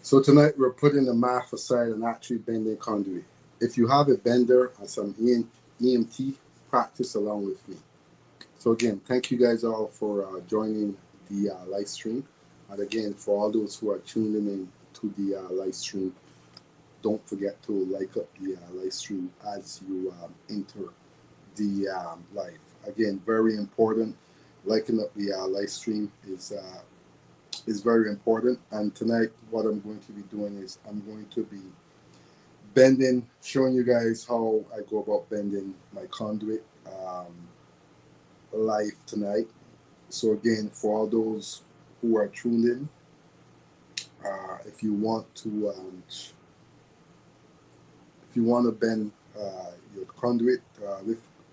So tonight we're putting the math aside and actually bending conduit. If you have a bender and some EMT, practice along with me. So again, thank you guys all for joining the live stream. And again, for all those who are tuning in to the live stream, don't forget to like up the live stream as you enter the live. Again, very important. Liking up the live stream is very important. And tonight, what I'm going to be doing is I'm going to be bending, showing you guys how I go about bending my conduit live tonight. So again, for all those who are tuned in, if you want to bend your conduit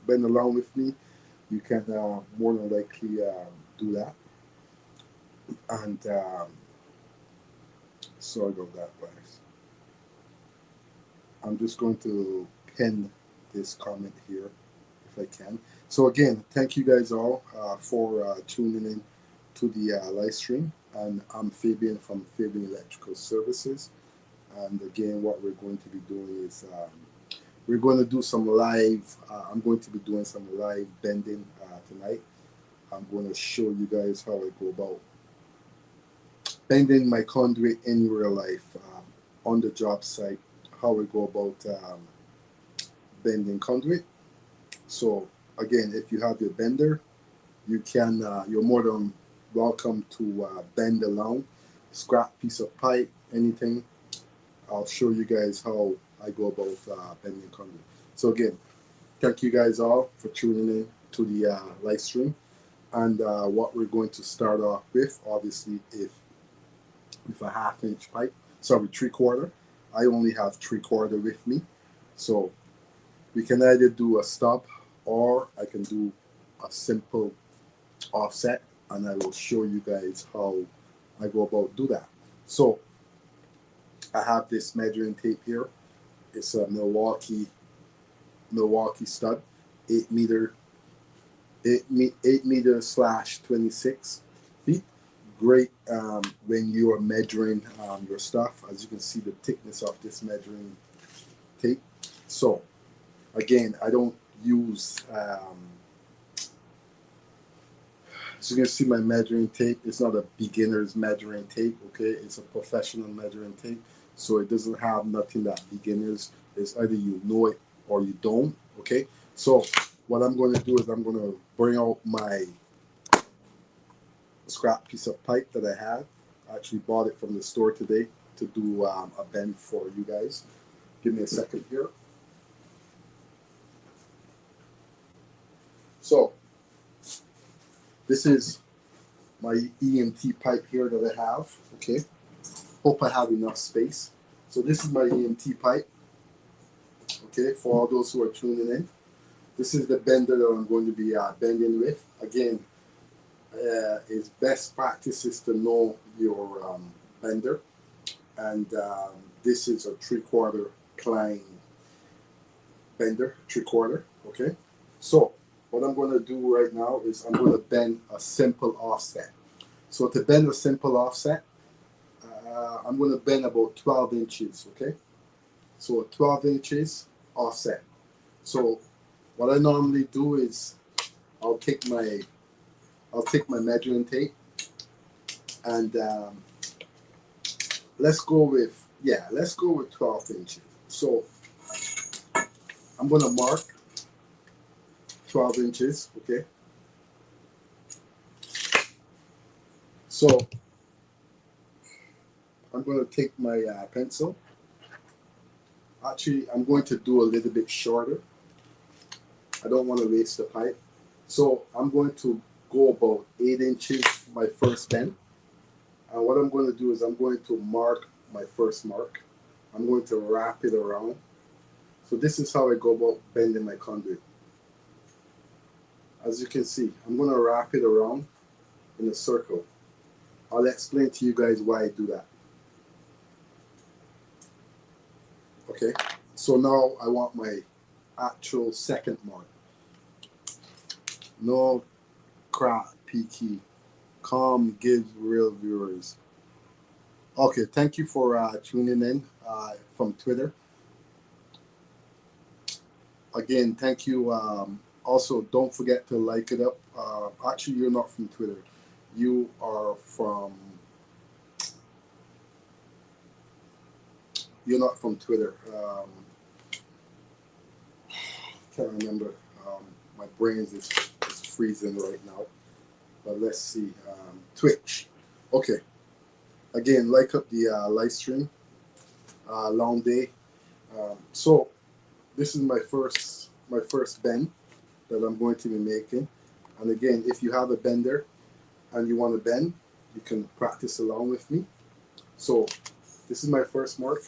bend along with me, you can more than likely do that. And sorry about that, guys. I'm just going to pin this comment here if I can. So again, thank you guys all for tuning in to the live stream. And I'm Fabian from Fabian Electrical Services. And again, what we're going to be doing is we're going to do some live. I'm going to be doing some live bending tonight. I'm going to show you guys how I go about bending my conduit in real life on the job site. How we go about bending conduit. So again, if you have your bender, you can you're more than welcome to bend along, scrap piece of pipe, anything. I'll show you guys how I go about bending conduit. So again, thank you guys all for tuning in to the live stream. And what we're going to start off with, obviously, if a 1/2 inch pipe, sorry, 3/4. I only have 3/4 with me, so we can either do a stub or I can do a simple offset, and I will show you guys how I go about do that. So I have this measuring tape here. It's a Milwaukee stud, 8 meter / 26 feet. Great when you are measuring your stuff. As you can see, the thickness of this measuring tape. So again, I don't use so you can see my measuring tape. It's not a beginner's measuring tape, okay? It's a professional measuring tape. So it doesn't have nothing that beginners. It's either you know it or you don't, okay? So what I'm going to do is I'm going to bring out my scrap piece of pipe that I had. I actually bought it from the store today to do a bend for you guys. Give me a second here. So this is my EMT pipe here that I have. Okay, hope I have enough space. So this is my EMT pipe. Okay, for all those who are tuning in, this is the bender that I'm going to be bending with. Again, it's best practice is to know your bender, and this is a 3/4 Klein bender, 3/4. Okay, so what I'm going to do right now is I'm going to bend a simple offset. So to bend a simple offset, I'm going to bend about 12 inches. Okay, so 12 inches offset. So what I normally do is I'll take my measuring tape, and let's go with 12 inches. So I'm gonna mark 12 inches. Okay. So I'm gonna take my pencil. Actually, I'm going to do a little bit shorter. I don't want to waste the pipe. So I'm going to go about 8 inches my first bend. And what I'm going to do is I'm going to mark my first mark. I'm going to wrap it around. So this is how I go about bending my conduit. As you can see, I'm going to wrap it around in a circle. I'll explain to you guys why I do that. Okay, so now I want my actual second mark. No crap, PK. Calm gives real viewers Okay, thank you for tuning in from Twitter. Again, thank you. Also, don't forget to like it up. Actually, you're not from Twitter. You are from. You're not from Twitter. Can't remember. My brain is freezing right now. But let's see. Twitch. Okay. Again, like up the live stream. Long day. So this is my first bend that I'm going to be making. And again, if you have a bender and you want to bend, you can practice along with me. So this is my first mark.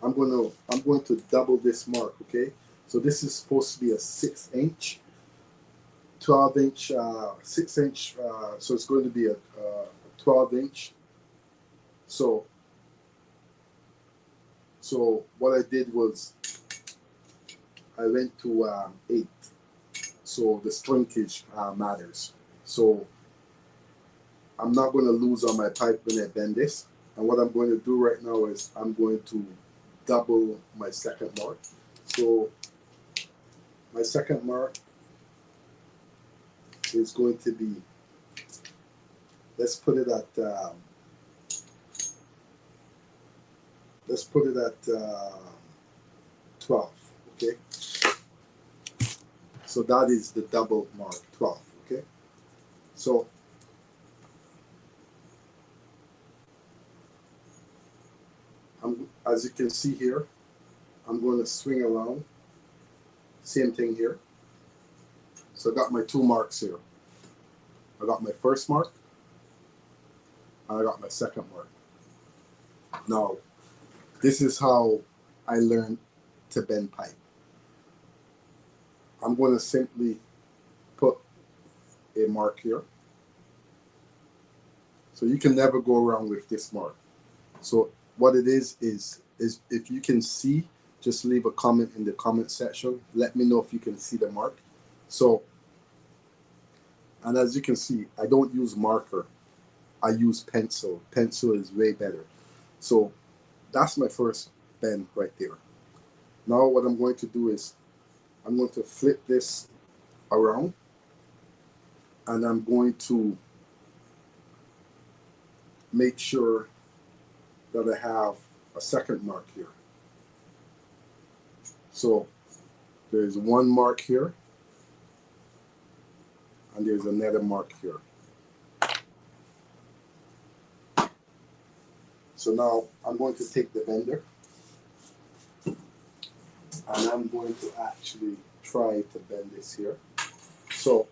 I'm going to double this mark. Okay. So this is supposed to be a 6-inch, 12-inch, 6-inch. So it's going to be a 12-inch. So what I did was I went to 8. So the shrinkage matters. So I'm not going to lose on my pipe when I bend this. And what I'm going to do right now is I'm going to double my second mark. So my second mark is going to be, let's put it at 12. Okay. So that is the double mark, 12. Okay. So as you can see here, I'm going to swing around. Same thing here. So I got my 2 marks here. I got my first mark, and I got my second mark. Now, this is how I learned to bend pipe. I'm going to simply put a mark here. So you can never go wrong with this mark. So what it is if you can see, just leave a comment in the comment section. Let me know if you can see the mark. So, and as you can see, I don't use marker. I use pencil. Pencil is way better. So that's my first bend right there. Now what I'm going to do is I'm going to flip this around, and I'm going to make sure that I have a second mark here. So there's one mark here, and there's another mark here. So now I'm going to take the bender, and I'm going to actually try to bend this here. So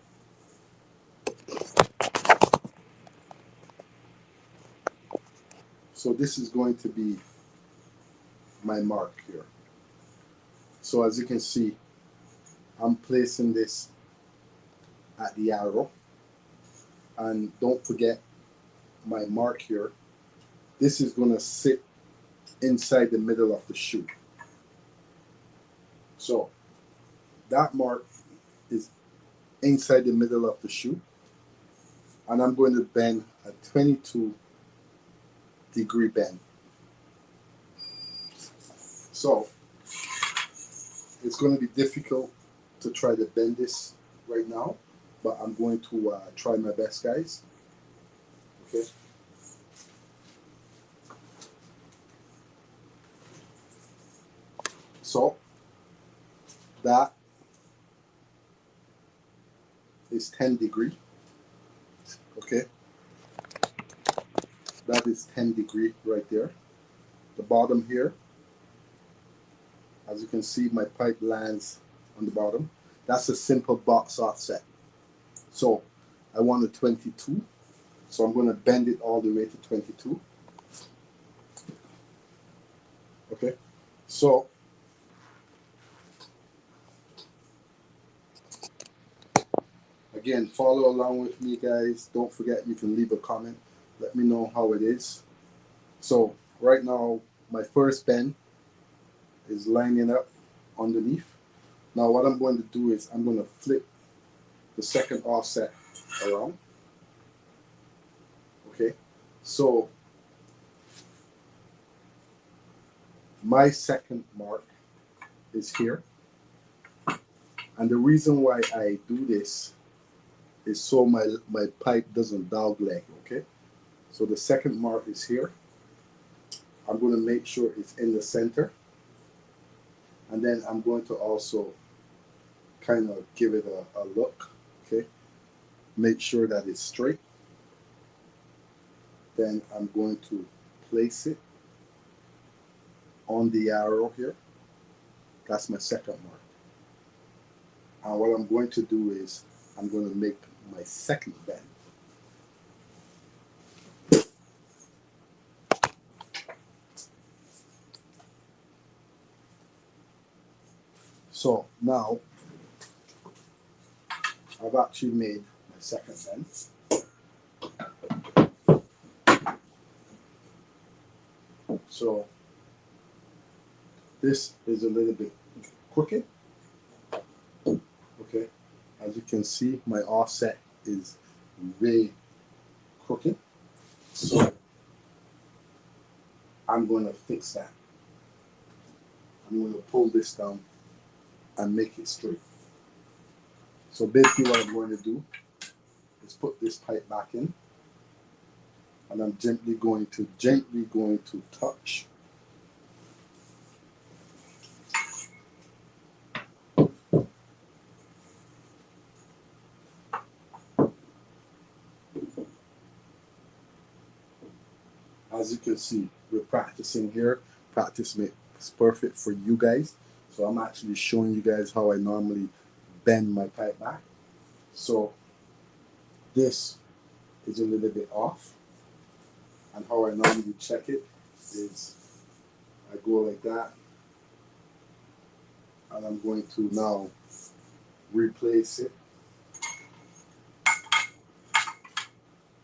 this is going to be my mark here. So as you can see, I'm placing this at the arrow, and don't forget my mark here. This is going to sit inside the middle of the shoe. So that mark is inside the middle of the shoe, and I'm going to bend a 22-degree bend. So it's going to be difficult to try to bend this right now, but I'm going to try my best, guys. Okay. So that is 10 degree. Okay. That is 10 degree right there. The bottom here, as you can see, my pipe lands on the bottom. That's a simple box offset. So I want a 22. So I'm going to bend it all the way to 22. Okay. So again, follow along with me, guys. Don't forget, you can leave a comment. Let me know how it is. So right now, my first bend is lining up underneath. Now what I'm going to do is I'm going to flip the second offset around. Okay. So my second mark is here. And the reason why I do this is so my pipe doesn't dog leg, okay? So the second mark is here. I'm going to make sure it's in the center. And then I'm going to also kind of give it a look, okay? Make sure that it's straight. Then I'm going to place it on the arrow here. That's my second mark. And what I'm going to do is I'm going to make my second bend. So now I've actually made my second bend. So this is a little bit crooked. Okay, as you can see, my offset is way crooked. So I'm going to fix that. I'm going to pull this down and make it straight. So basically what I'm going to do is put this pipe back in, and I'm gently going to touch as you can see, we're practicing here. Practice makes perfect for you guys. So I'm actually showing you guys how I normally bend my pipe back. So this is a little bit off. And how I normally check it is I go like that. And I'm going to now replace it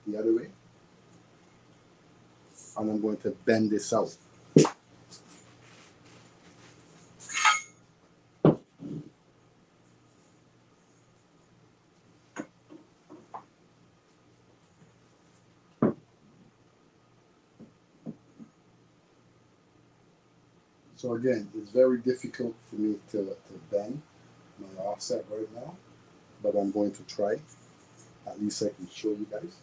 the other way. And I'm going to bend this out. So again, it's very difficult for me to bend my offset right now, but I'm going to try. At least I can show you guys.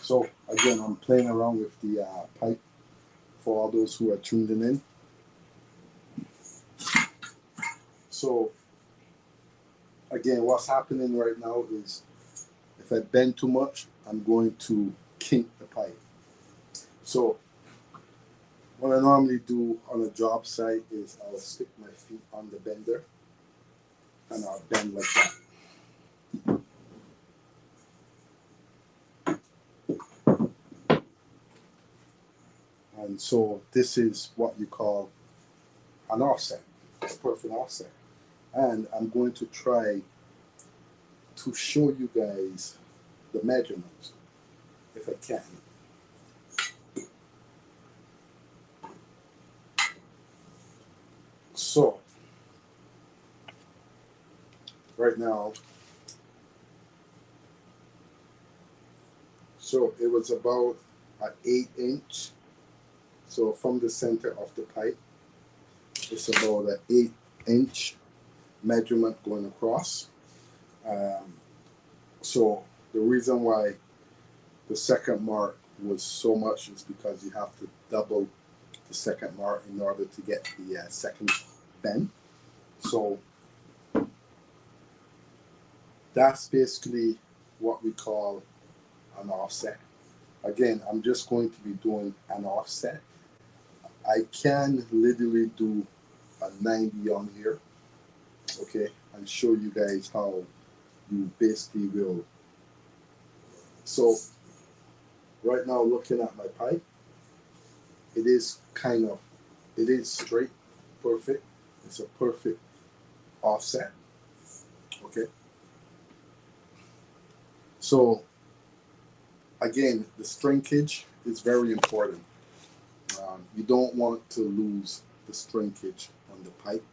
So again, I'm playing around with the pipe for all those who are tuning in. So again, what's happening right now is if I bend too much, I'm going to kink the pipe. So what I normally do on a job site is I'll stick my feet on the bender and I'll bend like that. And so this is what you call an offset, a perfect offset. And I'm going to try to show you guys the measurements if I can. So right now, so it was about an 8-inch. So from the center of the pipe, it's about an 8-inch measurement going across. So the reason why the second mark was so much is because you have to double the second mark in order to get the second bend. So that's basically what we call an offset. Again, I'm just going to be doing an offset. I can literally do a 90 on here, okay, and show you guys how you basically will. So right now, looking at my pipe, it is straight, perfect. It's a perfect offset, okay. So again, the shrinkage is very important. You don't want to lose the shrinkage on the pipe.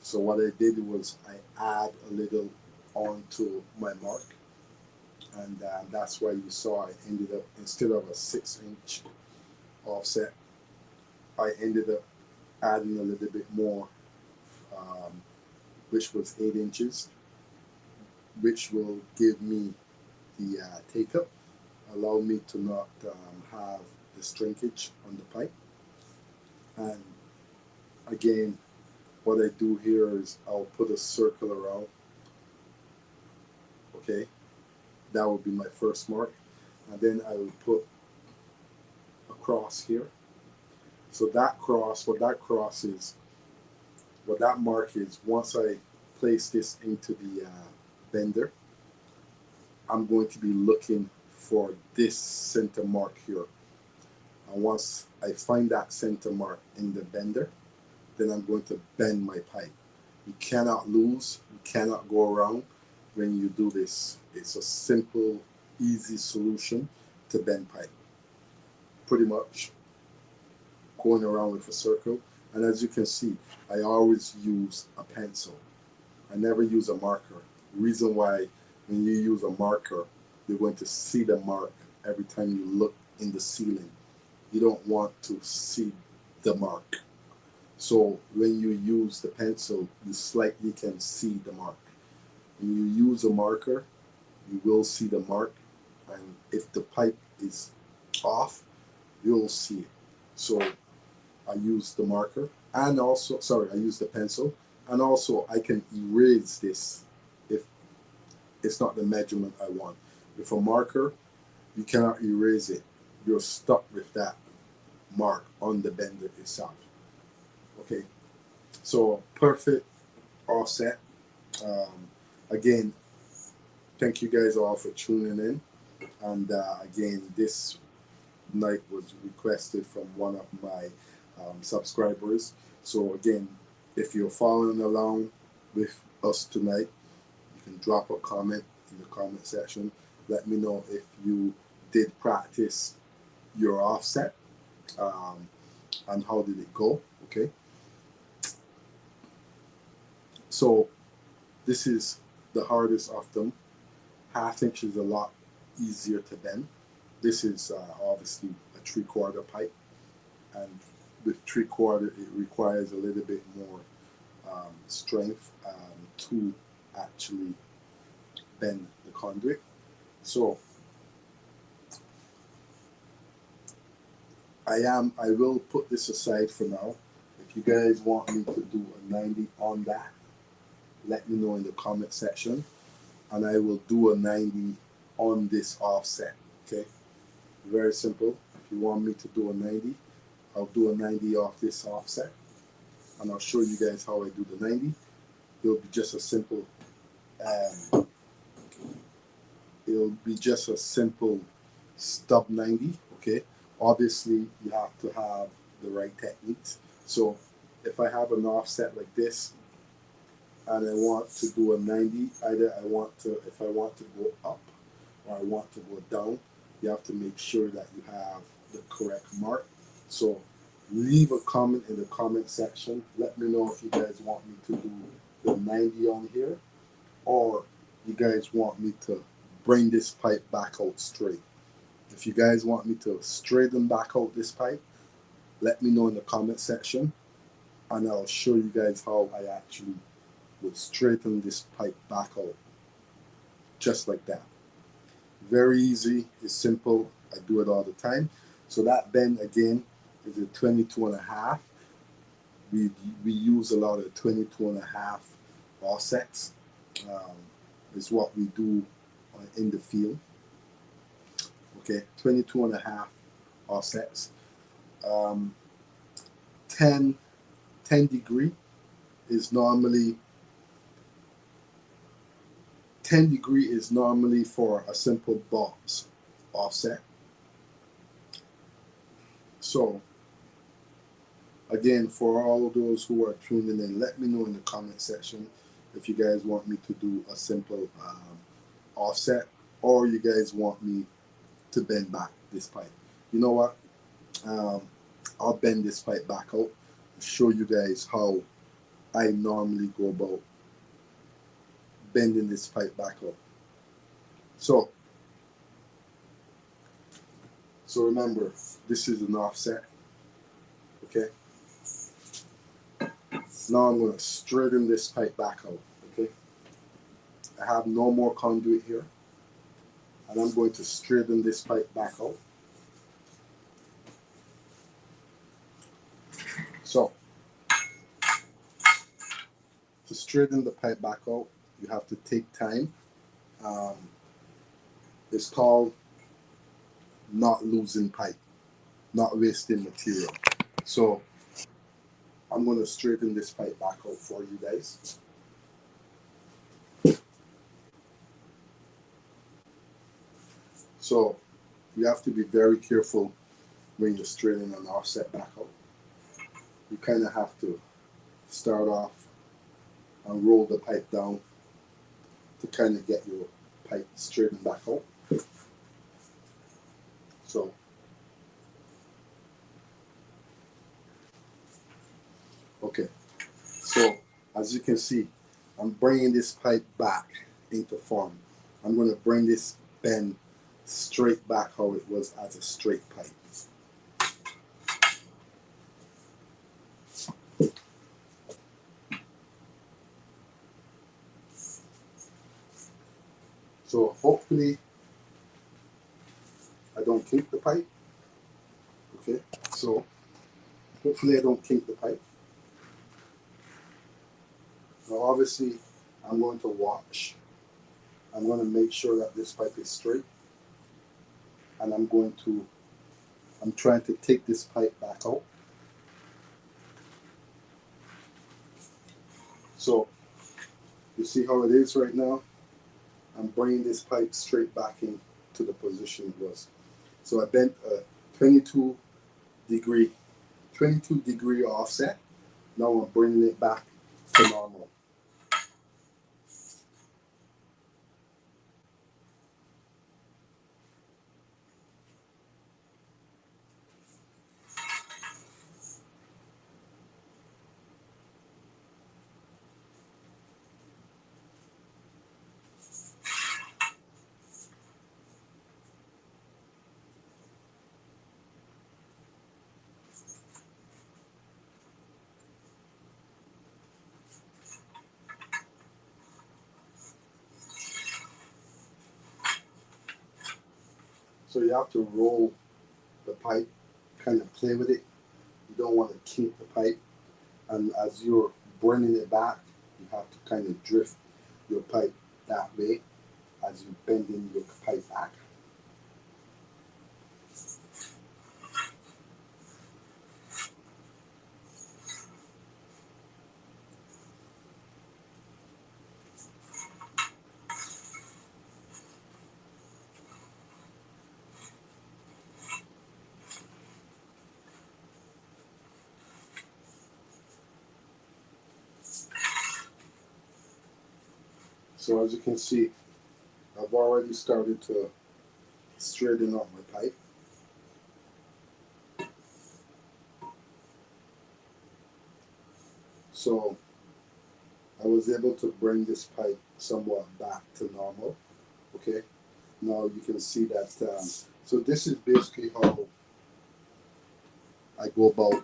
So what I did was I add a little onto my mark, and that's why you saw I ended up, instead of a 6-inch offset, I ended up adding a little bit more, which was 8 inches, which will give me the take up, allow me to not have the shrinkage on the pipe. And again, what I do here is I'll put a circle around. Okay, that will be my first mark, and then I will put a cross here. So that cross, what that mark is, once I place this into the bender, I'm going to be looking for this center mark here. And once I find that center mark in the bender, then I'm going to bend my pipe. You cannot lose, you cannot go around when you do this. It's a simple, easy solution to bend pipe. Pretty much going around with a circle. And as you can see, I always use a pencil. I never use a marker. The reason why, when you use a marker, you're going to see the mark every time you look in the ceiling. You don't want to see the mark. So when you use the pencil, you slightly can see the mark. When you use a marker, you will see the mark, and if the pipe is off, you'll see it. So I use the marker, and also, I use the pencil, and also I can erase this if it's not the measurement I want. With a marker, you cannot erase it. You're stuck with that mark on the bender itself. Okay, so perfect offset. Again, thank you guys all for tuning in. And again, this night was requested from one of my subscribers. So again, if you're following along with us tonight, you can drop a comment in the comment section. Let me know if you did practice your offset and how did it go. Okay, so this is the hardest of them. 1/2 inch is a lot easier to bend. This is obviously a 3/4 pipe, and with 3/4 it requires a little bit more strength to actually bend the conduit. So I will put this aside for now. If you guys want me to do a 90 on that, let me know in the comment section, and I will do a 90 on this offset. Okay, very simple. If you want me to do a 90, I'll do a 90 off this offset, and I'll show you guys how I do the 90. It'll be just a simple stub 90. Okay, obviously you have to have the right techniques. So if I have an offset like this and I want to do a 90, if I want to go up or I want to go down, you have to make sure that you have the correct mark. So leave a comment in the comment section. Let me know if you guys want me to do the 90 on here, or you guys want me to bring this pipe back out straight. If you guys want me to straighten back out this pipe, let me know in the comment section, and I'll show you guys how I actually would straighten this pipe back out, just like that. Very easy, it's simple, I do it all the time. So that bend again is a 22.5. We use a lot of 22.5 offsets. Is what we do in the field. Okay, 22.5 offsets. 10 degree is normally 10 degree is normally for a simple box offset. So again, for all of those who are tuning in, let me know in the comment section if you guys want me to do a simple offset, or you guys want me to bend back this pipe. You know what? I'll bend this pipe back out and show you guys how I normally go about bending this pipe back out. So remember, this is an offset. Okay. Now I'm going to straighten this pipe back out. Okay, I have no more conduit here, and I'm going to straighten this pipe back out. So to straighten the pipe back out, you have to take time. It's called not losing pipe, not wasting material. So I'm going to straighten this pipe back out for you guys. So you have to be very careful when you're straightening an offset back out. You kind of have to start off and roll the pipe down to kind of get your pipe straightened back out. So okay, so as you can see, I'm bringing this pipe back into form. I'm going to bring this bend straight back how it was as a straight pipe. So hopefully I don't kink the pipe. Okay, so hopefully I don't kink the pipe. Now obviously I'm going to watch. I'm going to make sure that this pipe is straight, and I'm trying to take this pipe back out. So you see how it is right now? I'm bringing this pipe straight back into the position it was. So I bent a 22 degree offset. Now I'm bringing it back to normal. So you have to roll the pipe, kind of play with it. You don't want to kink the pipe. And as you're bringing it back, you have to kind of drift your pipe that way as you're bending your pipe back. So as you can see, I've already started to straighten up my pipe. So I was able to bring this pipe somewhat back to normal. Okay, now you can see that. So this is basically how I go about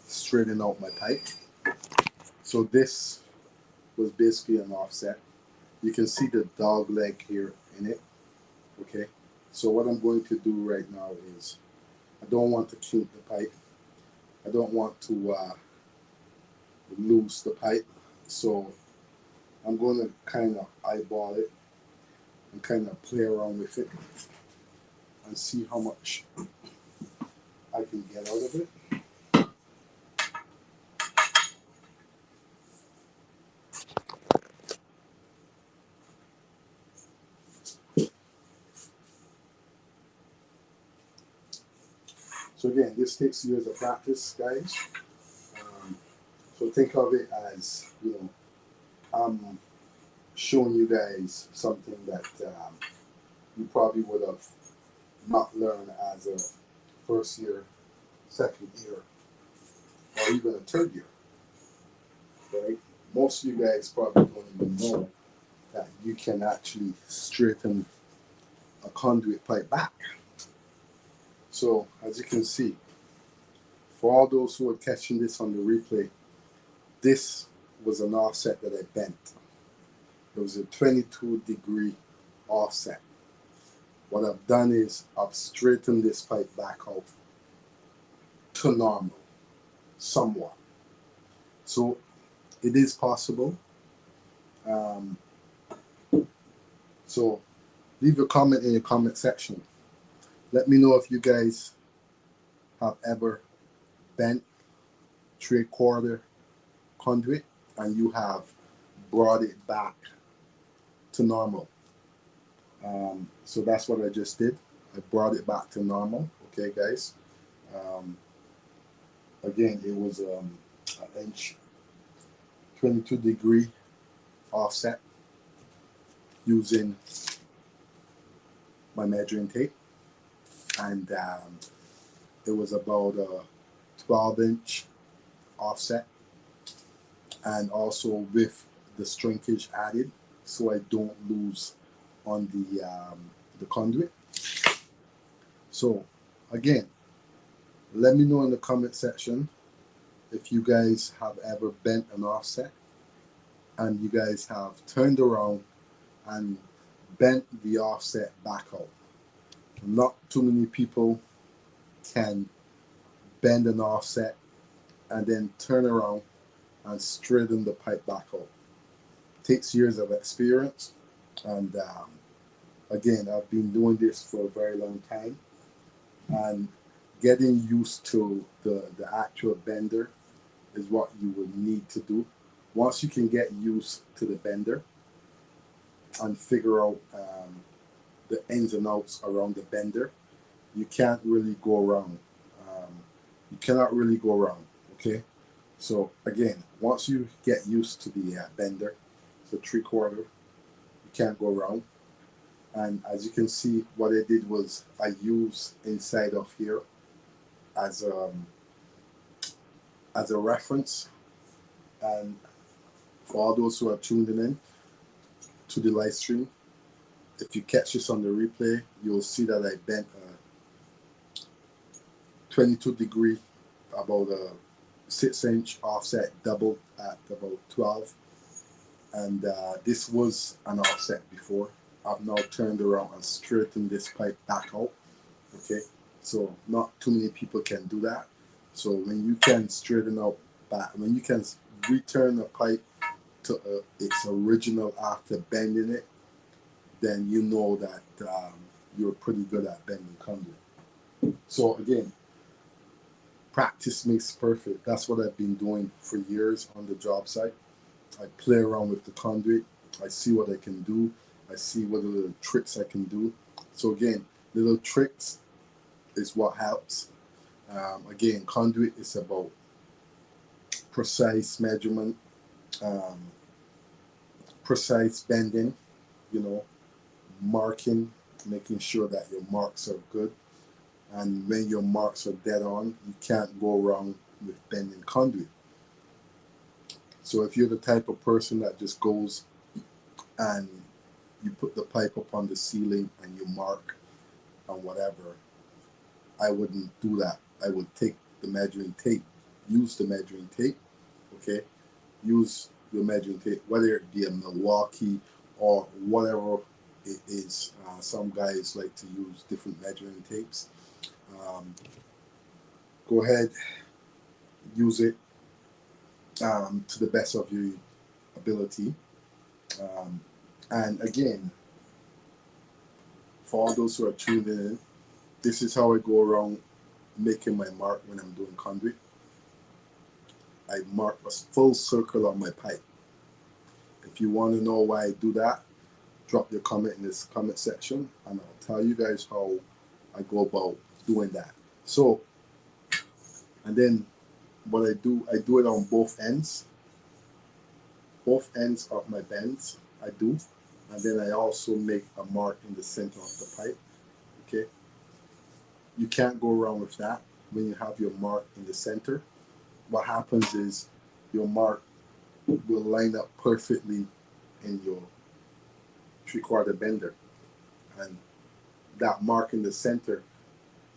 straightening out my pipe. So this was basically an offset. You can see the dog leg here in it. Okay, so what I'm going to do right now is I don't want to kink the pipe. I don't want to loose the pipe. So I'm going to kind of eyeball it and kind of play around with it and see how much I can get out of it. So again, this takes years of practice, guys. So think of it as, you know, I'm showing you guys something that you probably would have not learned as a first year, second year, or even a third year, right? Most of you guys probably don't even know that you can actually straighten a conduit pipe back. So as you can see, for all those who are catching this on the replay, this was an offset that I bent. It was a 22-degree offset. What I've done is I've straightened this pipe back out to normal, somewhat. So it is possible. So leave a comment in the comment section. Let me know if you guys have ever bent 3/4 conduit and you have brought it back to normal. So that's what I just did. I brought it back to normal. Okay, guys. Again, it was an inch, 22-degree offset using my measuring tape, and it was about a 12-inch offset, and also with the shrinkage added, so I don't lose on the conduit. So again, let me know in the comment section if you guys have ever bent an offset and you guys have turned around and bent the offset back out. Not too many people can bend an offset and then turn around and straighten the pipe back out. It takes years of experience, and again, I've been doing this for a very long time, and getting used to the actual bender is what you would need to do. Once you can get used to the bender and figure out the ins and outs around the bender, you can't really go wrong. You cannot really go wrong. Okay, so again, once you get used to the bender, so 3/4, you can't go wrong. And as you can see, what I did was I used inside of here as a reference. And for all those who are tuning in to the live stream, if you catch this on the replay, you'll see that I bent a 22-degree, about a 6-inch offset, doubled at about 12. And this was an offset before. I've now turned around and straightened this pipe back out. Okay, so not too many people can do that. So when you can straighten out back, when you can return a pipe to its original after bending it, then you know that you're pretty good at bending conduit. So again, practice makes perfect. That's what I've been doing for years on the job site. I play around with the conduit. I see what I can do. I see what little tricks I can do. So again, little tricks is what helps. Again, conduit is about precise measurement, precise bending, marking, making sure that your marks are good. And when your marks are dead on, you can't go wrong with bending conduit. So if you're the type of person that just goes and you put the pipe up on the ceiling and you mark and whatever, I wouldn't do that. I would take the measuring tape, use the measuring tape, okay? Use your measuring tape, whether it be a Milwaukee or whatever it is. Some guys like to use different measuring tapes. Go ahead, use it to the best of your ability. And again, for all those who are tuned in, this is how I go around making my mark when I'm doing conduit. I mark a full circle on my pipe. If you want to know why I do that, drop your comment in this comment section, and I'll tell you guys how I go about doing that. So, and then what I do it on both ends of my bends, I do. And then I also make a mark in the center of the pipe, okay? You can't go wrong with that. When you have your mark in the center, what happens is your mark will line up perfectly in your 3/4 bender. And that mark in the center,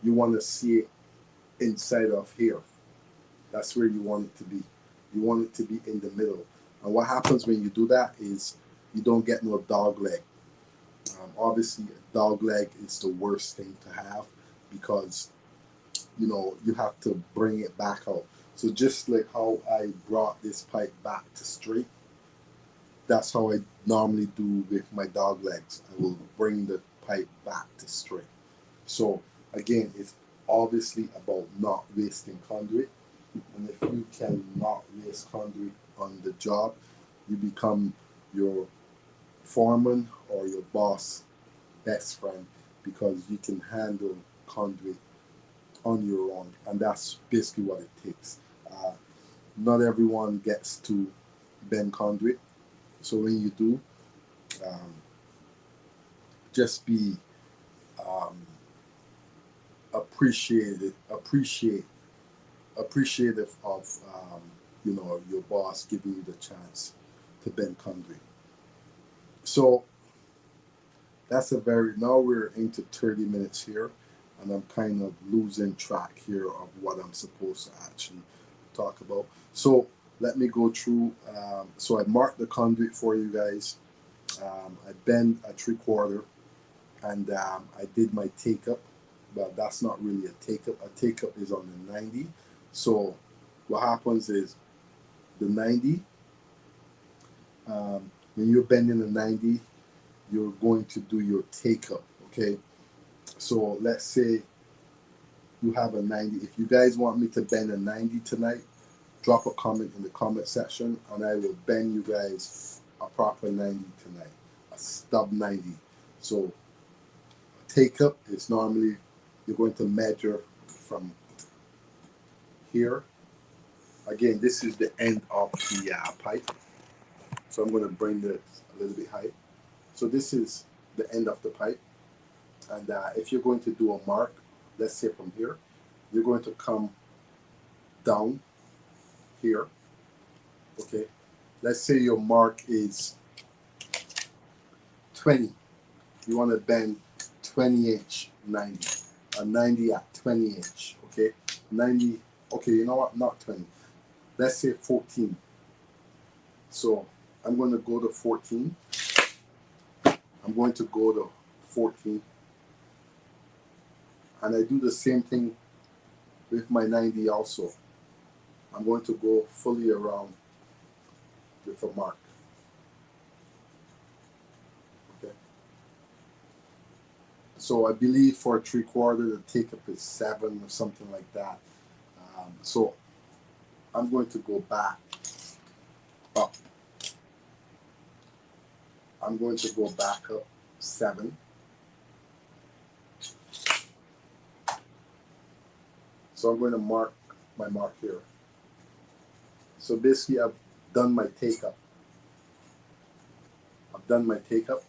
you want to see it inside of here. That's where you want it to be. You want it to be in the middle. And what happens when you do that is you don't get no dog leg. Obviously, a dog leg is the worst thing to have because you have to bring it back out. So just like how I brought this pipe back to straight, that's how I normally do with my dog legs. I will bring the pipe back to straight. So again, it's obviously about not wasting conduit. And if you cannot waste conduit on the job, you become your foreman or your boss best friend because you can handle conduit on your own, and that's basically what it takes. Not everyone gets to bend conduit, so when you do, just be appreciative of your boss giving you the chance to bend conduit. So that's now we're into 30 minutes here, and I'm kind of losing track here of what I'm supposed to actually talk about. So let me go through. So I marked the conduit for you guys. I bend a 3/4, and I did my take up, but that's not really a take up. A take up is on the 90. So what happens is the 90, when you're bending the 90, you're going to do your take up, okay? So let's say you have a 90. If you guys want me to bend a 90 tonight, drop a comment in the comment section and I will bend you guys a proper 90 tonight, a stub 90. So take up is normally you're going to measure from here. Again, this is the end of the pipe. So I'm going to bring this a little bit high. So this is the end of the pipe. And if you're going to do a mark, let's say from here, you're going to come down here. Okay. Let's say your mark is 20. You want to bend 20-inch 90. A 90 at 20-inch. Okay. 90. Okay, you know what? Not 20. Let's say 14. So I'm going to go to 14. I'm going to go to 14. And I do the same thing with my 90 also. I'm going to go fully around with a mark. Okay. So I believe for a 3/4 the take up is 7 or something like that. So I'm going to go back up. I'm going to go back up 7. So I'm going to mark my mark here. So basically I've done my take up. I've done my take up.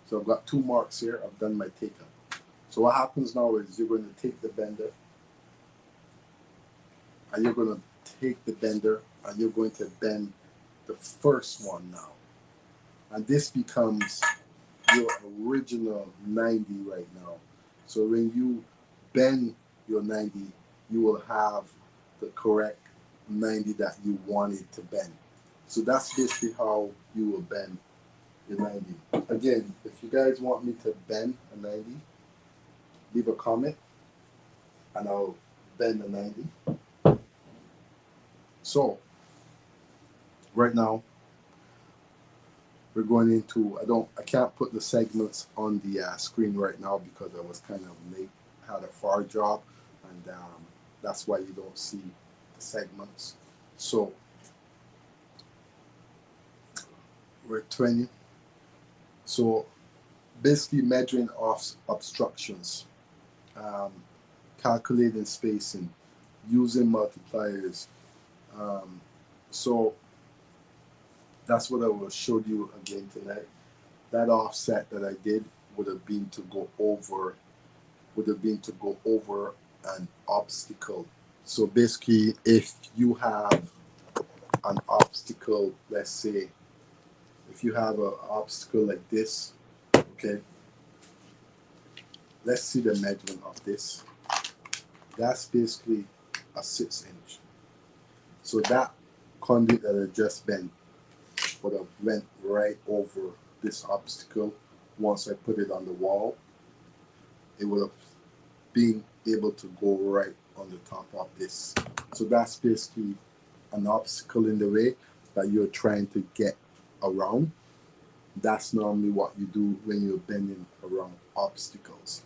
So I've got 2 marks here. I've done my take up. So what happens now is you're going to take the bender and you're going to take the bender and you're going to bend the first one now. And this becomes your original 90 right now. So when you bend your 90, you will have the correct 90 that you wanted to bend. So that's basically how you will bend your 90. Again, if you guys want me to bend a 90, leave a comment and I'll bend a 90. So right now we're going into, I can't put the segments on the screen right now because I was kind of late, had a far job, and that's why you don't see the segments. So we're 20. So basically measuring off obstructions, calculating spacing, using multipliers. So that's what I will show you again tonight. That offset that I did would have been to go over an obstacle. So basically, if you have an obstacle, let's say, if you have an obstacle like this, okay, let's see the measurement of this. That's basically a 6-inch. So that conduit that I just bent would have went right over this obstacle. Once I put it on the wall, it would have been able to go right on the top of this. So that's basically an obstacle in the way that you're trying to get around. That's normally what you do when you're bending around obstacles.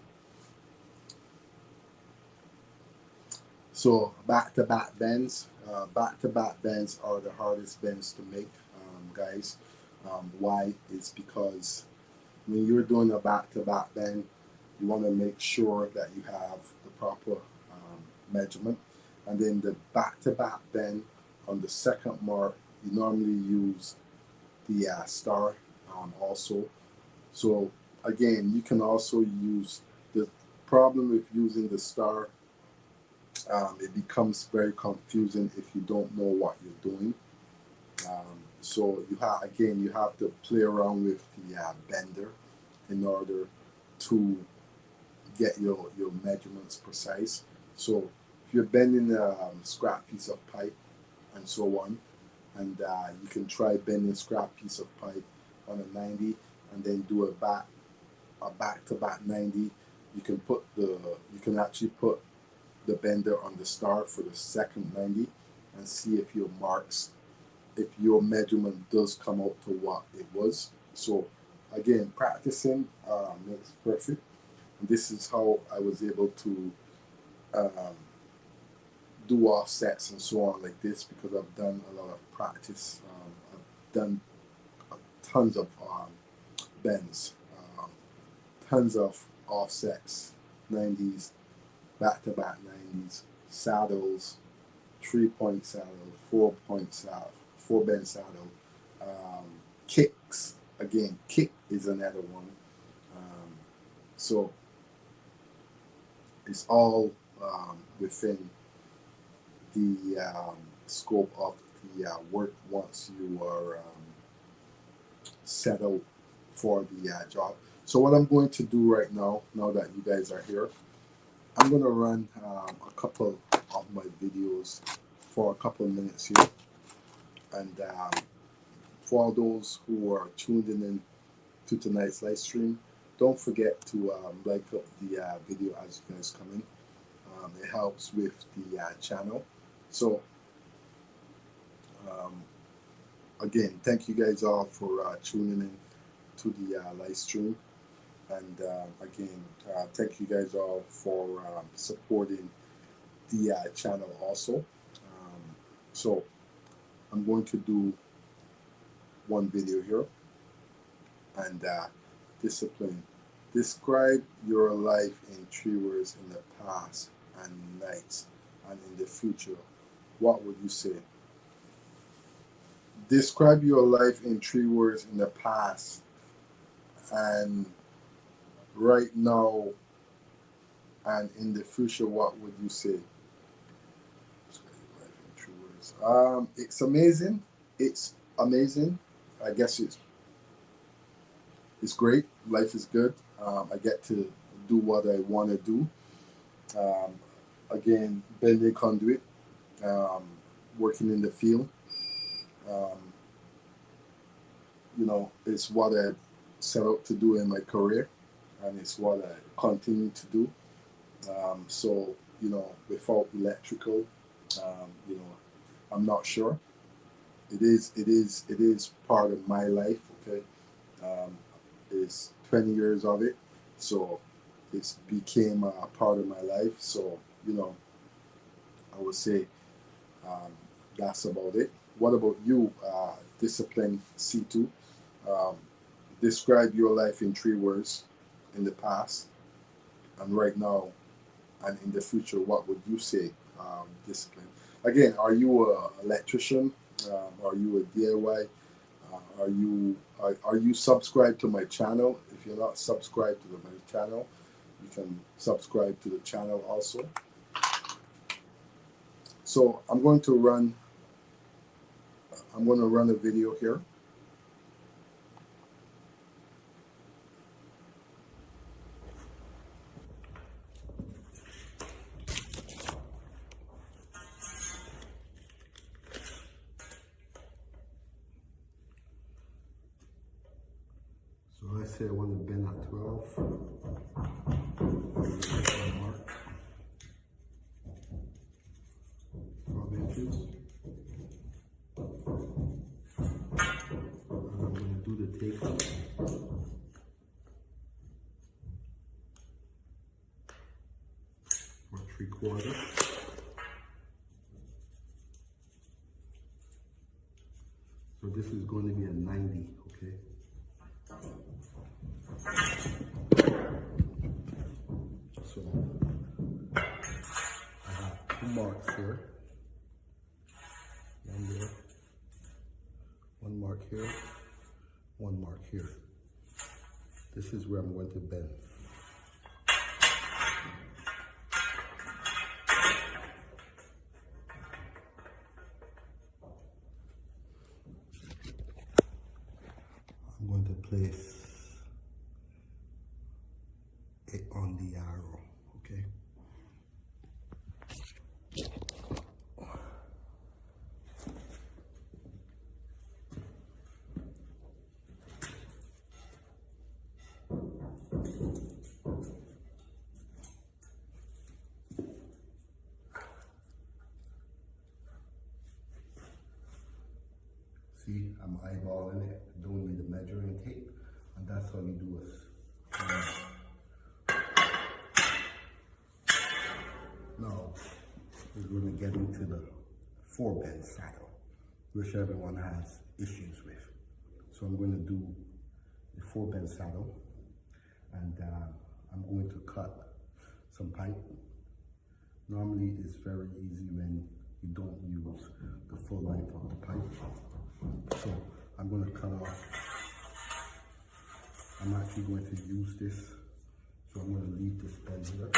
So back-to-back bends. Back-to-back bends are the hardest bends to make, guys. Why? It's because when you're doing a back-to-back bend, you want to make sure that you have the proper measurement. And then the back-to-back bend on the second mark, you normally use the star also. So again, you can also use the problem with using the star. It becomes very confusing if you don't know what you're doing. So you have to play around with the bender in order to get your measurements precise. So if you're bending a scrap piece of pipe and so on, and you can try bending a scrap piece of pipe on a 90 and then do a back-to-back 90. You can actually put the bender on the star for the second 90 and see if your measurement does come out to what it was. So again, practicing makes perfect. And this is how I was able to do offsets and so on like this, because I've done a lot of practice. I've done tons of bends, tons of offsets, 90s, back-to-back 90s, saddles, 3-point saddle, 4-point saddle, 4-bend saddle, kicks. Again, kick is another one. So it's all within the scope of the work once you are settled for the job. So what I'm going to do right now that you guys are here, I'm going to run a couple of my videos for a couple of minutes here. And for all those who are tuned in to tonight's live stream, don't forget to like up the video as you guys come in. It helps with the channel. So again, thank you guys all for tuning in to the live stream. And again, thank you guys all for supporting the channel also. So I'm going to do one video here. And discipline. Describe your life in 3 words in the past and nights and in the future. What would you say? Describe your life in 3 words in the past and right now and in the future. What would you say? Describe your life in 3 words. It's amazing. It's amazing. I guess it's great. Life is good. I get to do what I want to do. Again, bending conduit, working in the field. It's what I set out to do in my career, and it's what I continue to do. So, without electrical, I'm not sure. It is part of my life. Okay. Is 20 years of it, so it's became a part of my life. So I would say that's about it. What about you, Discipline C2? Describe your life in 3 words in the past and right now and in the future. What would you say, Discipline? Again, are you an electrician? Are you a DIY? Are you subscribed to my channel? If you're not subscribed to my channel, you can subscribe to the channel also. So I'm going to run a video here. say I want to bend at 12. Mark 12 inches. And I'm going to do the take-up. Or 3/4. So this is going to be a 90, okay? So I have 2 marks here. One there, 1 mark here, 1 mark here. This is where I'm going to bend. I'm going to place it on the arrow, okay? See, I'm eyeballing it, don't need a measuring tape, and that's all you do is now we're going to get into the 4-bend saddle, which everyone has issues with. So I'm going to do the 4-bend saddle, and I'm going to cut some pipe. Normally it's very easy when you don't use the full length of the pipe. So I'm going to cut off. I'm actually going to use this, so I'm going to leave this bend here.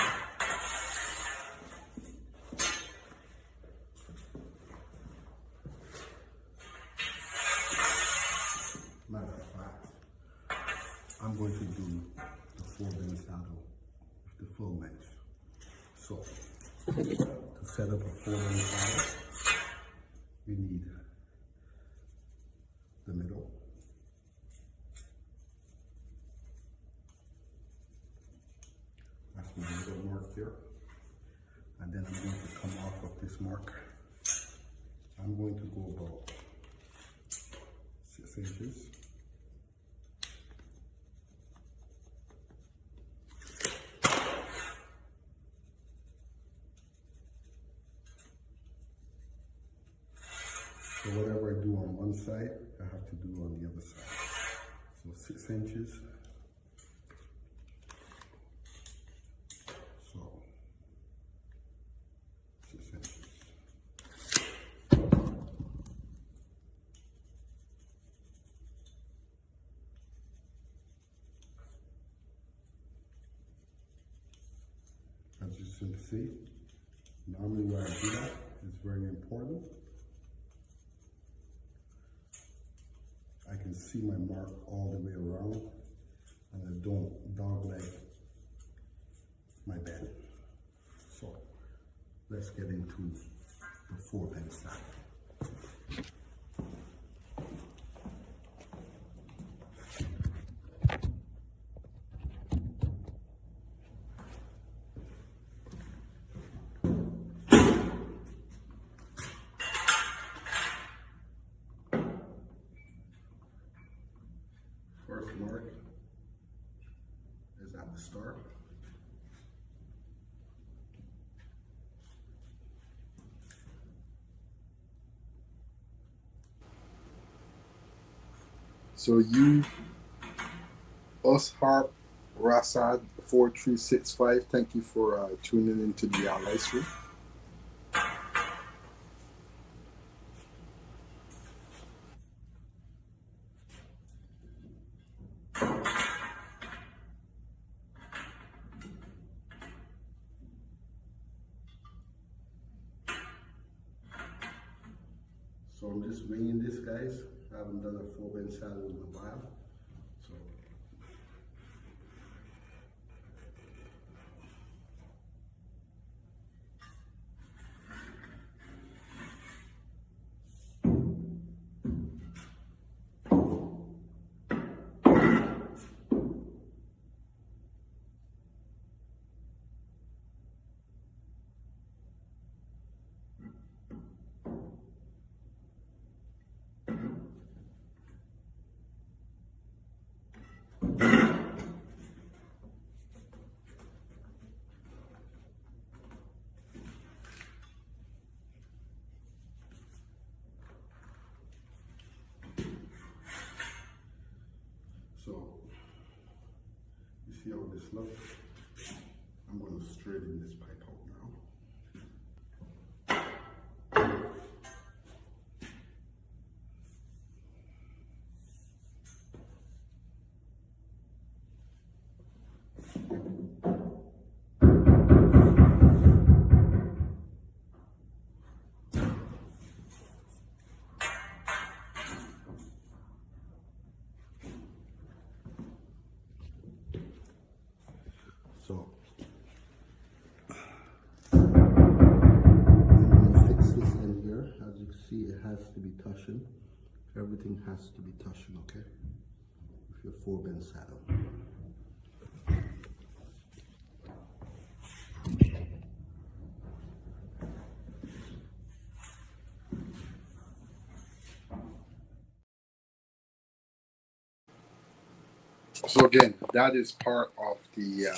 Matter of fact, I'm going to do the 4-bend saddle with the full length. So to set up a 4-bend saddle, we need the middle, that's my middle mark there, and then I'm going to come off of this mark. I'm going to go about 6 inches. So whatever I do on one side, I have to do on the other side. So 6 inches. So 6 inches. As you can see, normally where I do that is very important. I can see my mark all the way around, and I don't dogleg my bend. So let's get into the 4-bend saddle. First mark is at the start. So you, Harp Rasad 4365, thank you for tuning into the live stream. So I'm just winging this, guys. I haven't done a 4-bend saddle in a while. So So, you see how this looks? I'm going to straighten this pipe out now. So, I'm going to fix this in here. As you can see, it has to be touching. Everything has to be touching, okay? With your 4-bend saddle. So again, that is part of the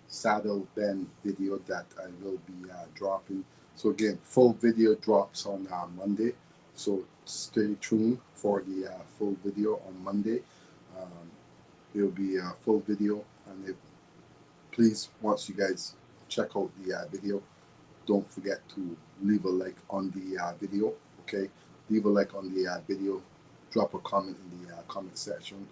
saddle bend video that I will be dropping. So again, full video drops on Monday. So stay tuned for the full video on Monday. It will be a full video, and please, once you guys check out the video, don't forget to leave a like on the video. Okay, leave a like on the video. Drop a comment in the comment section,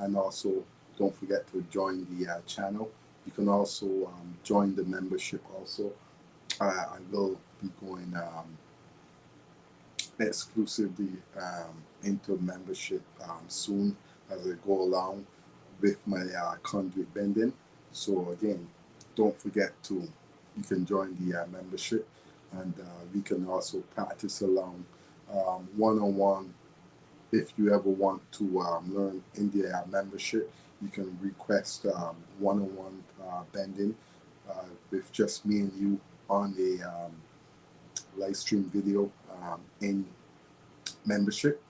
and also don't forget to join the channel. You can also join the membership. Also, I will be going exclusively into membership soon as I go along with my conduit bending. So again, don't forget to, you can join the membership, and we can also practice along one-on-one. If you ever want to learn in the membership, you can request one-on-one bending with just me and you on a live stream video in membership.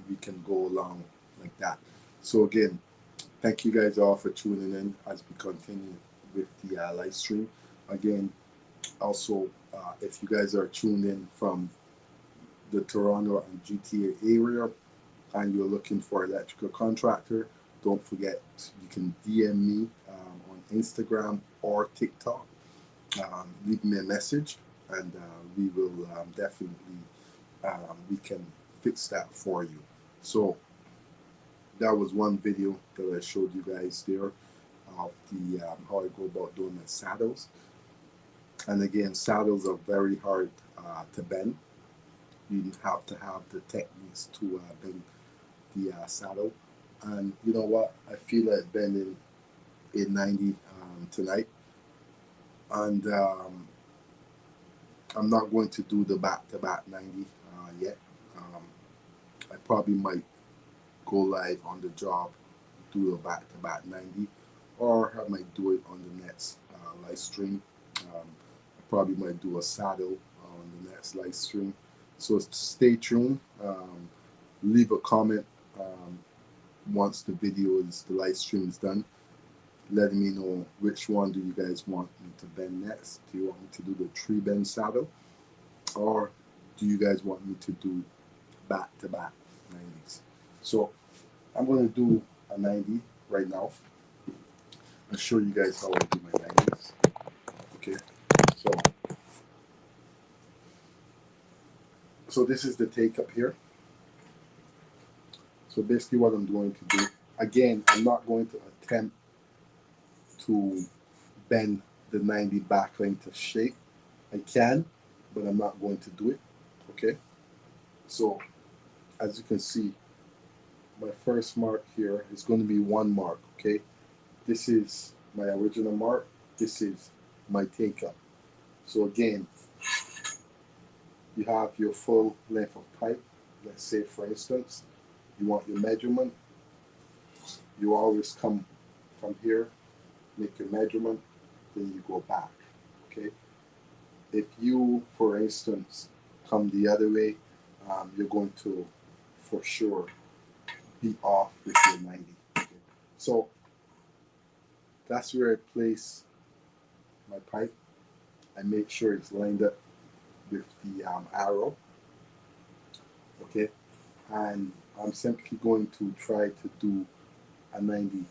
We can go along like that. So again, thank you guys all for tuning in as we continue with the live stream. Again, also, if you guys are tuned in from the Toronto and GTA area and you're looking for electrical contractor, don't forget you can DM me on Instagram or TikTok. Leave me a message, and we will definitely we can fix that for you. So that was one video that I showed you guys there of the how I go about doing the saddles. And again, saddles are very hard to bend. You have to have the techniques to bend the saddle. And you know what? I feel like bending a 90 tonight. And I'm not going to do the back-to-back 90 yet. I probably might go live on the job, do a back-to-back 90, or I might do it on the next live stream. I probably might do a saddle on the next live stream. So stay tuned. Leave a comment once the live stream is done, letting me know which one do you guys want me to bend next. Do you want me to do the 3-bend saddle, or do you guys want me to do back-to-back 90s? So I'm going to do a 90 right now. I'll show you guys how I do my 90s. Okay, so this is the take up here. So basically what I'm going to do, again, I'm not going to attempt to bend the 90 back into shape. I can, but I'm not going to do it. Okay, so as you can see, my first mark here is going to be 1 mark. Okay, this is my original mark. This is my take up. So again, you have your full length of pipe. Let's say, for instance, you want your measurement. You always come from here, make your measurement, then you go back. Okay. If you, for instance, come the other way, you're going to, for sure, be off with your 90. Okay? So that's where I place my pipe. I make sure it's lined up with the arrow. Okay, and I'm simply going to try to do a 90.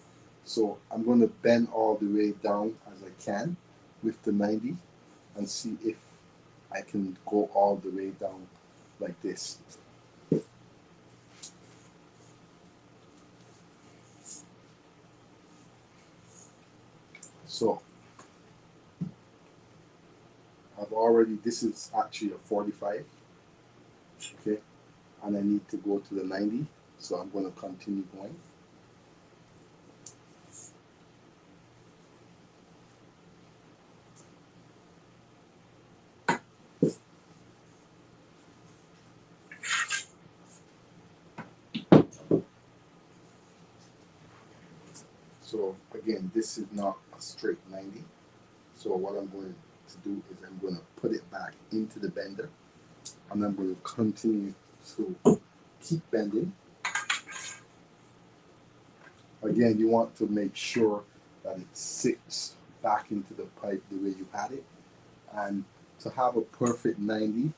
So I'm going to bend all the way down as I can with the 90 and see if I can go all the way down like this. So I've already, this is actually a 45, okay, and I need to go to the 90, so I'm going to continue going. So again, this is not a straight 90. So what I'm going to do is I'm going to put it back into the bender, and I'm going to continue to keep bending. Again, you want to make sure that it sits back into the pipe the way you had it. And to have a perfect 90,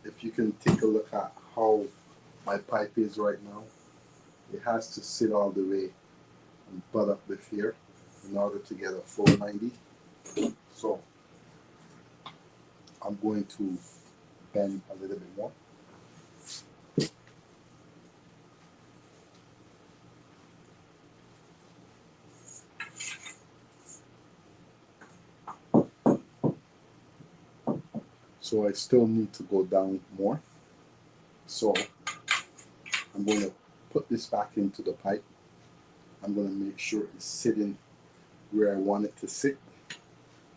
if you can take a look at how my pipe is right now, it has to sit all the way and butt up with here in order to get a full 90. So I'm going to bend a little bit more. So I still need to go down more. So I'm going to put this back into the pipe. I'm going to make sure it's sitting where I want it to sit.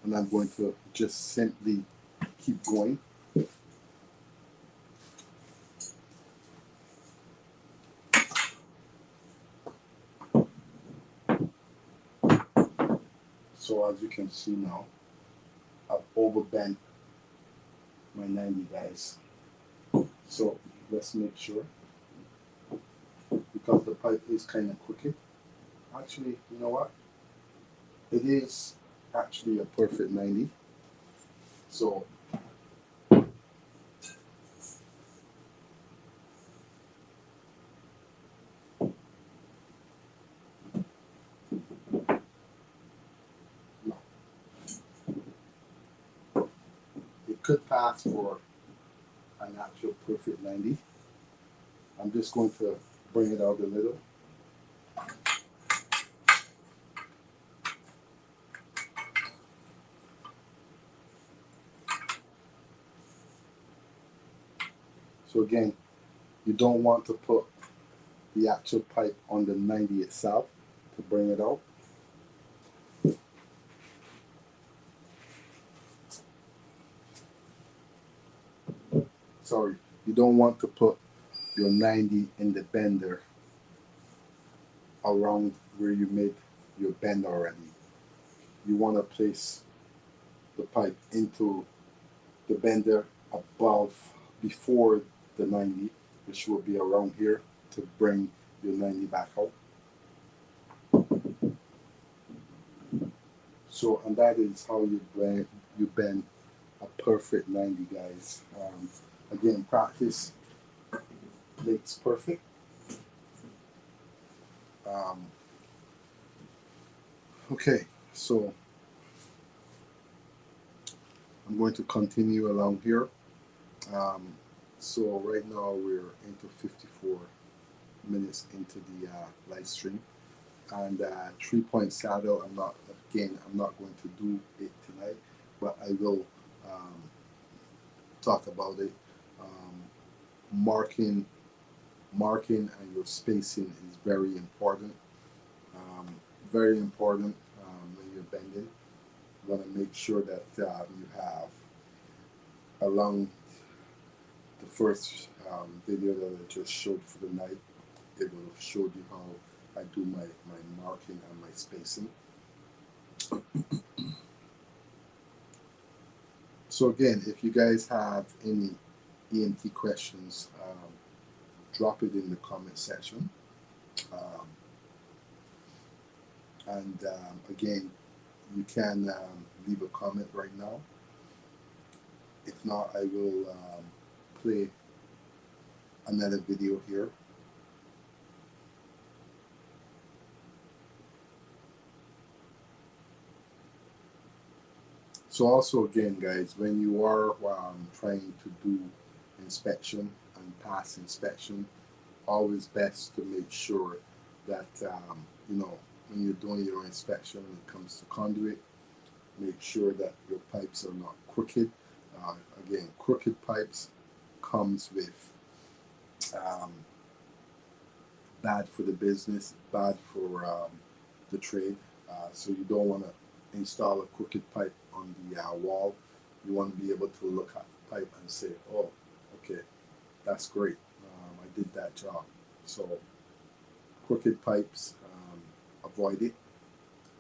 And I'm going to just simply keep going. So as you can see now, I've overbent my 90, guys. So let's make sure, because the pipe is kind of crooked. Actually, you know what? It is actually a perfect 90. So no, it could pass for an actual perfect 90. I'm just going to bring it out a little. So again, you don't want to put the actual pipe on the 90 itself to bring it out. Sorry, you don't want to put your 90 in the bender around where you made your bend already. You want to place the pipe into the bender above, before the 90, which will be around here, to bring your 90 back out. So, and that is how you bend a perfect 90, guys. Again, practice makes perfect. Okay, so I'm going to continue along here. So right now we're into 54 minutes into the live stream, and 3-point saddle, I'm not going to do it tonight, but I will talk about it. Marking and your spacing is very important. Very important when you're bending. You want to make sure that you have, along the first video that I just showed for the night, it will have showed you how I do my marking and my spacing. So again, if you guys have any EMT questions, drop it in the comment section. And again, you can leave a comment right now. If not, I will play another video here. So also again, guys, when you are trying to do inspection and pass inspection, always best to make sure that you know, when you're doing your inspection when it comes to conduit, make sure that your pipes are not crooked. Again, crooked pipes comes with bad for the business, bad for the trade. So you don't want to install a crooked pipe on the wall. You want to be able to look at the pipe and say, oh, okay, that's great. I did that job. So crooked pipes, avoid it.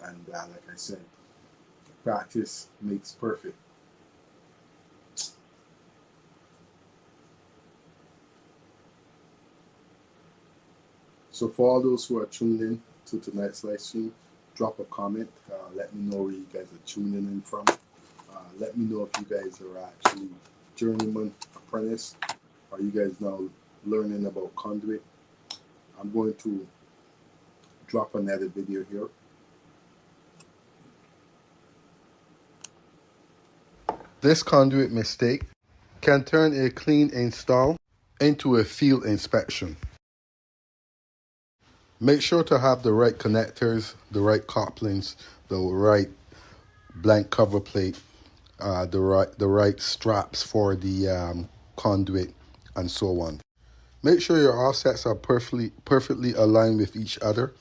And like I said, practice makes perfect. So for all those who are tuned in to tonight's live stream, drop a comment. Let me know where you guys are tuning in from. Let me know if you guys are actually journeyman, apprentice. Are you guys now learning about conduit? I'm going to drop another video here. This conduit mistake can turn a clean install into a field inspection. Make sure to have the right connectors, the right couplings, the right blank cover plate, the right straps for the conduit, and so on. Make sure your offsets are perfectly aligned with each other.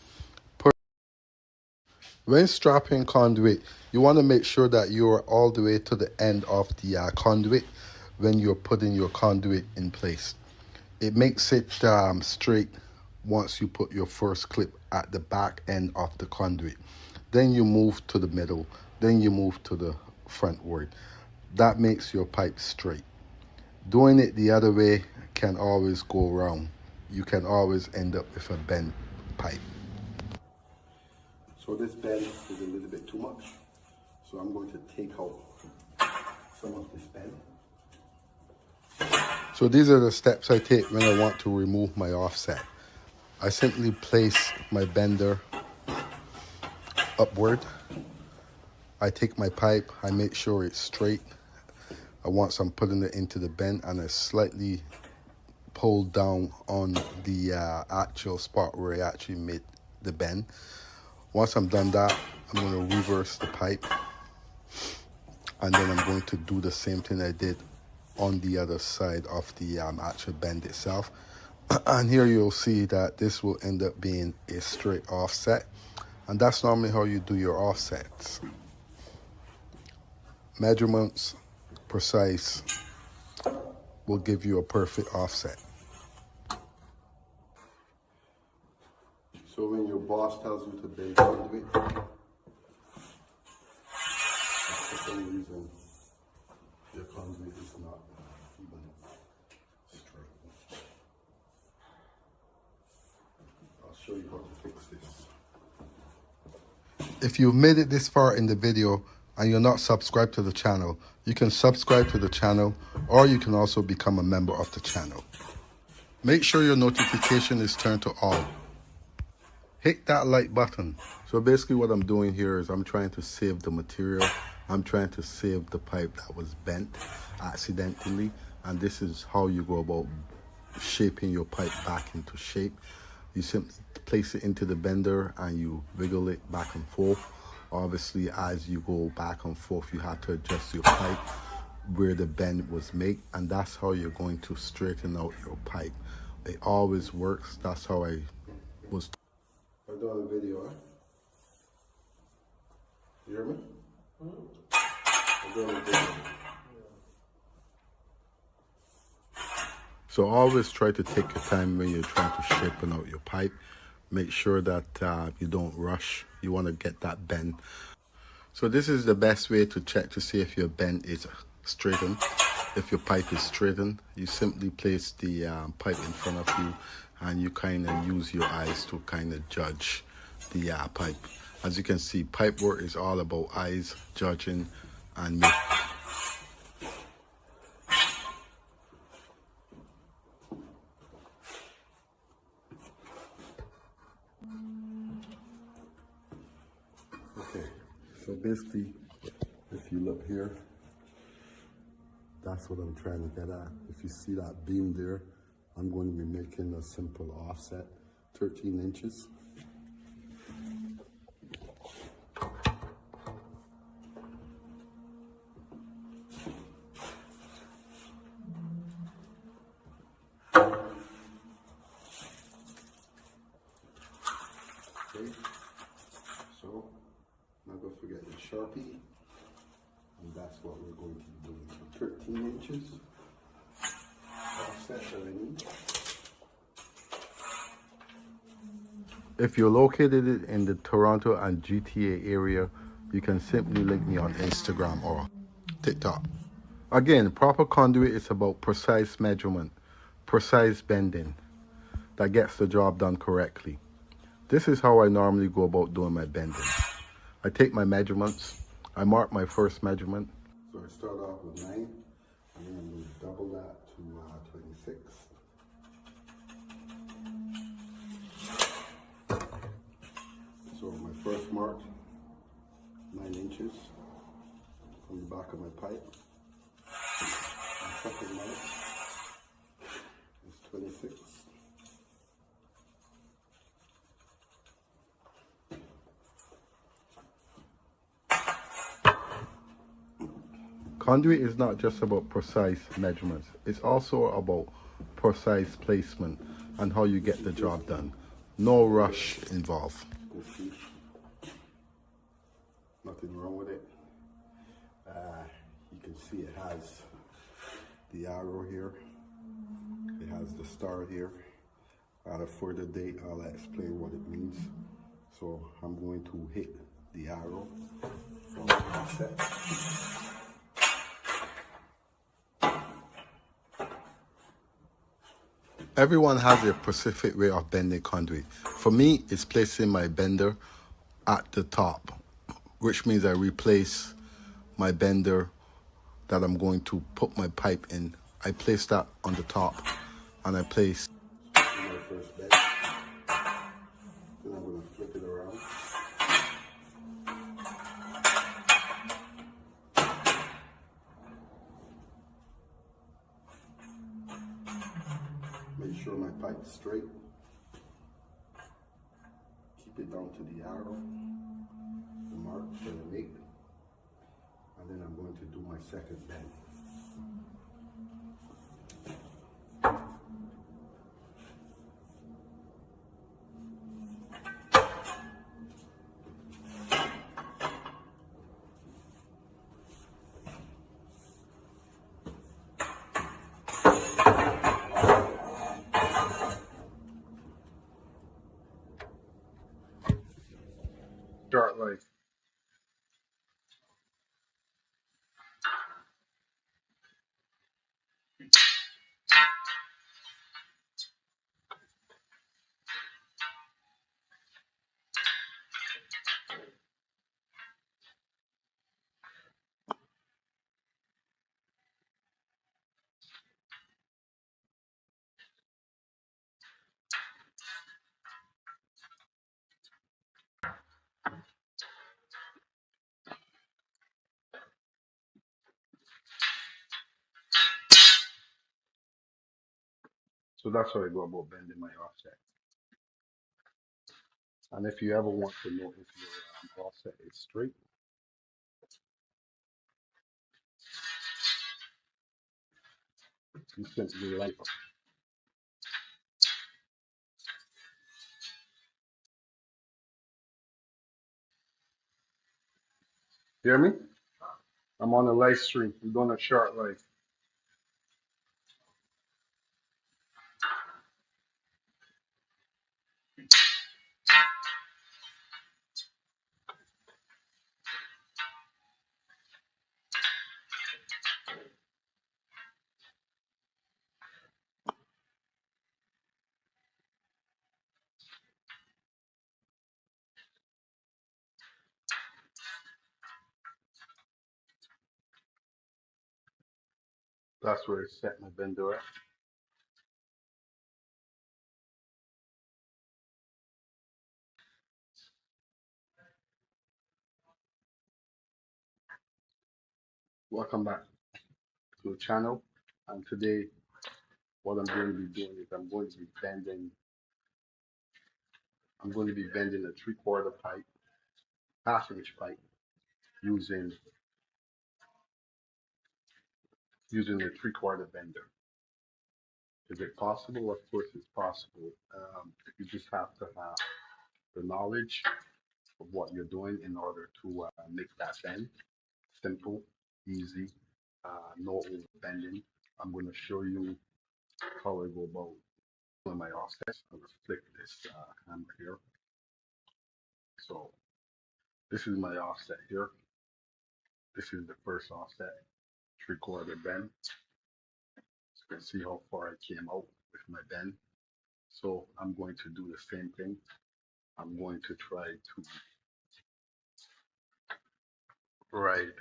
When strapping conduit, you want to make sure that you're all the way to the end of the conduit when you're putting your conduit in place. It makes it straight once you put your first clip at the back end of the conduit. Then you move to the middle, then you move to the frontward. That makes your pipe straight. Doing it the other way can always go wrong. You can always end up with a bent pipe. So this bend is a little bit too much. So I'm going to take out some of this bend. So these are the steps I take when I want to remove my offset. I simply place my bender upward. I take my pipe, I make sure it's straight. Once I'm putting it into the bend, and I slightly pull down on the actual spot where I actually made the bend. Once I'm done that, I'm going to reverse the pipe, and then I'm going to do the same thing I did on the other side of the actual bend itself. And here you'll see that this will end up being a straight offset, and that's normally how you do your offsets. Measurements, precise, will give you a perfect offset. So when your boss tells you to bend conduit, that's the only reason your conduit is not even straight. I'll show you how to fix this. If you've made it this far in the video and you're not subscribed to the channel, you can subscribe to the channel, or you can also become a member of the channel. Make sure your notification is turned to all. Hit that like button. So basically what I'm doing here is I'm trying to save the material. I'm trying to save the pipe that was bent accidentally, and this is how you go about shaping your pipe back into shape. You simply place it into the bender and you wiggle it back and forth. Obviously, as you go back and forth, you have to adjust your pipe where the bend was made, and that's how you're going to straighten out your pipe. It always works. That's how I was. I'm doing a video, huh? You hear me? I'm doing a video. So always try to take your time when you're trying to straighten out your pipe. Make sure that you don't rush. You want to get that bend. So this is the best way to check to see if your bend is straightened. If your pipe is straightened, you simply place the pipe in front of you, and you kind of use your eyes to kind of judge the pipe. As you can see, pipe work is all about eyes, judging, and okay. So basically, if you look here, that's what I'm trying to get at. If you see that beam there, I'm going to be making a simple offset, 13 inches. Okay, so not going to forget the Sharpie, and that's what we're going to be doing. So 13 inches offset that I need. If you're located in the Toronto and GTA area, you can simply link me on Instagram or TikTok. Again, proper conduit is about precise measurement, precise bending that gets the job done correctly. This is how I normally go about doing my bending. I take my measurements, I mark my first measurement. So I start off with 9, and then I'm going to double that to 26. So my first mark, 9 inches from the back of my pipe. My second mark is 26. Conduit is not just about precise measurements, it's also about precise placement and how you get the job done. No rush involved. Nothing wrong with it. You can see it has the arrow here. It has the star here. At a further date, I'll explain what it means. So I'm going to hit the arrow. Everyone has a specific way of bending conduit. For me, it's placing my bender at the top, which means I replace my bender that I'm going to put my pipe in. I place that on the top, and I place my first bend. Then I'm going to flip it around. Make sure my pipe is straight. Keep it down to the arrow, the mark that I make. And then I'm going to do my second bend. Start like so. That's how I go about bending my offset. And if you ever want to know if your offset is straight, you simply like it. Hear me? I'm on a live stream. I'm doing a short live. That's where I set my bender at. Welcome back to the channel. And today, what I'm going to be doing is I'm going to be bending a 3/4 pipe, half-inch pipe, using a 3/4 bender. Is it possible? Of course, it's possible. You just have to have the knowledge of what you're doing in order to make that bend simple, easy, no over bending. I'm going to show you how I go about doing my offsets. I'm going to flick this hammer here. So this is my offset here. This is the first offset, 3/4 bend. So you can see how far I came out with my bend. So I'm going to do the same thing. I'm going to try to ride.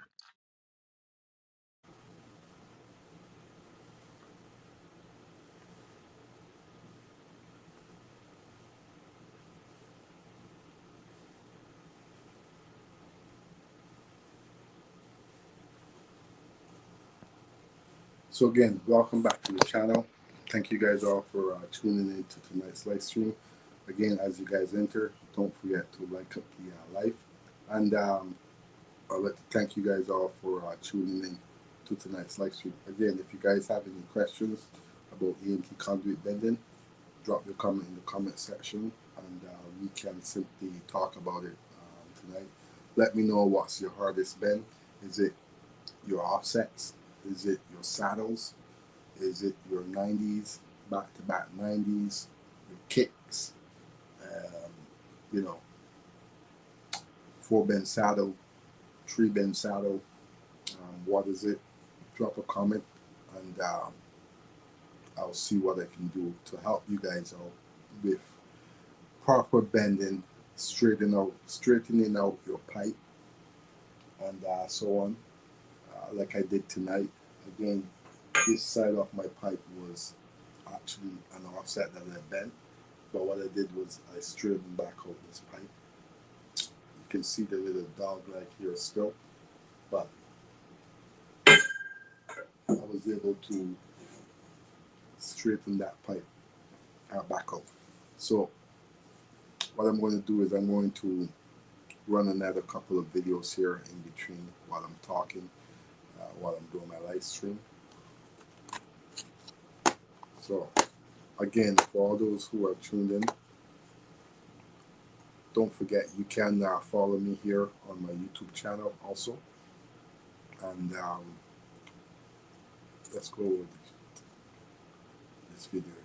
So again, welcome back to the channel. Thank you guys all for tuning in to tonight's live stream. Again, as you guys enter, don't forget to like up the live. And I'd like to thank you guys all for tuning in to tonight's live stream. Again, if you guys have any questions about EMT conduit bending, drop your comment in the comment section, and we can simply talk about it tonight. Let me know what's your hardest bend. Is it your offsets? Is it your saddles? Is it your 90s, back-to-back 90s, your kicks, you know, 4-bend saddle, 3-bend saddle? What is it? Drop a comment, and I'll see what I can do to help you guys out with proper bending, straightening out your pipe, and so on. Like I did tonight. Again, this side of my pipe was actually an offset that I bent, but what I did was I straightened back out this pipe. You can see the little dog leg here still, but I was able to straighten that pipe back out. So what I'm going to do is I'm going to run another couple of videos here in between while I'm talking, while I'm doing my live stream. So again, for all those who are tuned in, don't forget you can follow me here on my YouTube channel also. And let's go with this video here.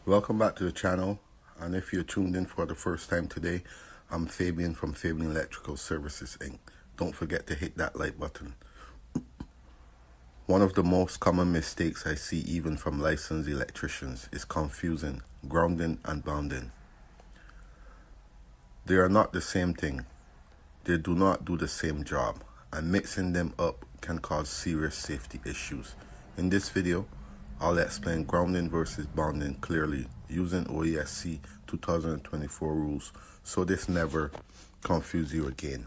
Welcome back to the channel, and if you're tuned in for the first time today, I'm Fabian from Fabian Electrical Services Inc. Don't forget to hit that like button. One of the most common mistakes I see even from licensed electricians is confusing grounding and bounding. They are not the same thing. They do not do the same job, and mixing them up can cause serious safety issues. In this video, I'll explain grounding versus bonding clearly using OESC 2024 rules so this never confuse you again.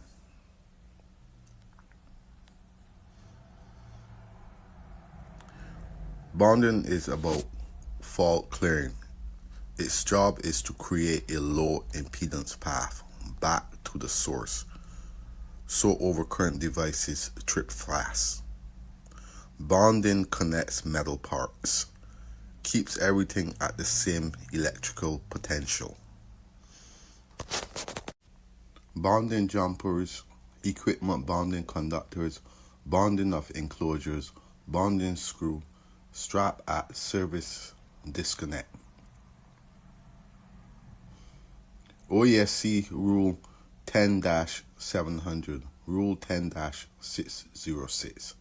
Bonding is about fault clearing. Its job is to create a low impedance path back to the source so overcurrent devices trip fast. Bonding connects metal parts, keeps everything at the same electrical potential. Bonding jumpers, equipment bonding conductors, bonding of enclosures, bonding screw, strap at service disconnect. OESC Rule 10-700, Rule 10-606.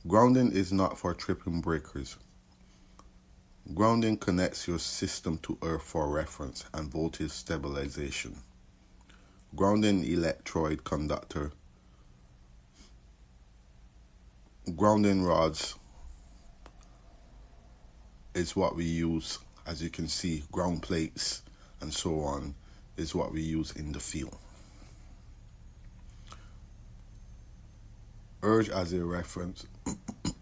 Grounding is not for tripping breakers. Grounding connects your system to earth for reference and voltage stabilization. Grounding electrode conductor. Grounding rods is what we use, as you can see, ground plates and so on is what we use in the field. Urge as a reference,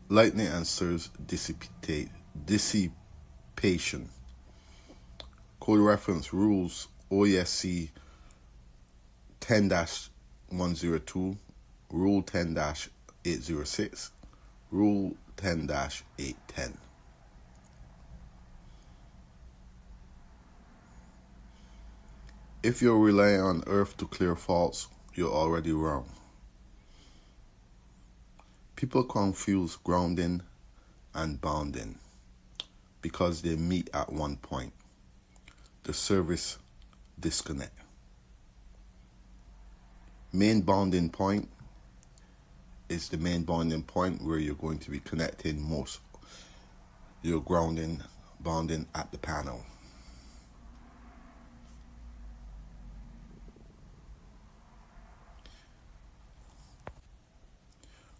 lightning and surge dissipation. Code reference rules OESC 10-102, Rule 10-806, Rule 10-810. If you're relying on earth to clear faults, you're already wrong. People confuse grounding and bounding because they meet at one point. The service disconnect. Main bounding point is the main bounding point where you're going to be connecting most your grounding, bounding at the panel.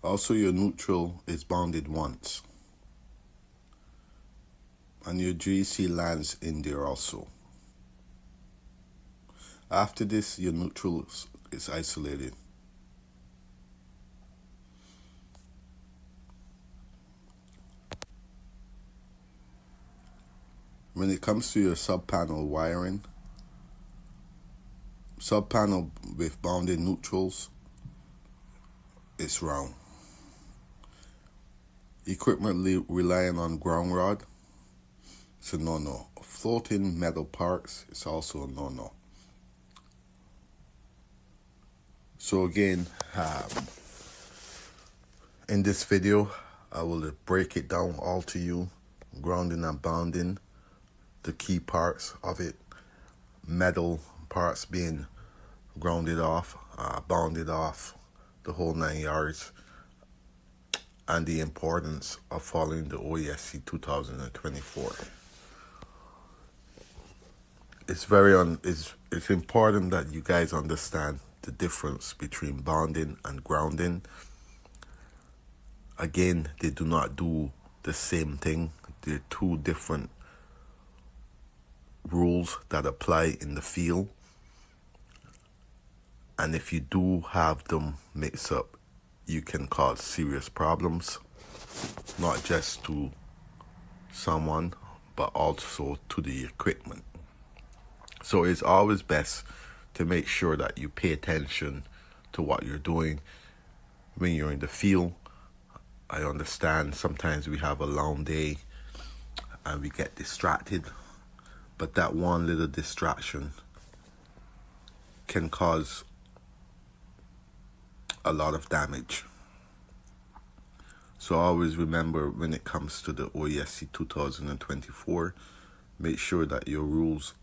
Also, your neutral is bounded once, and your GC lands in there also. After this, your neutral is isolated. When it comes to your sub-panel wiring, sub-panel with bounded neutrals is wrong. Equipment relying on ground rod, it's a no-no. Floating metal parts is also a no-no. So again, in this video, I will break it down all to you, grounding and bounding, the key parts of it, metal parts being grounded off, bounded off, the whole 9 yards, and the importance of following the OESC 2024. It's important that you guys understand the difference between bounding and grounding. Again, they do not do the same thing. They're two different rules that apply in the field. And if you do have them mixed up, you can cause serious problems, not just to someone, but also to the equipment. So it's always best to make sure that you pay attention to what you're doing when you're in the field. I understand sometimes we have a long day and we get distracted, but that one little distraction can cause a lot of damage. So always remember, when it comes to the OESC 2024, make sure that your rules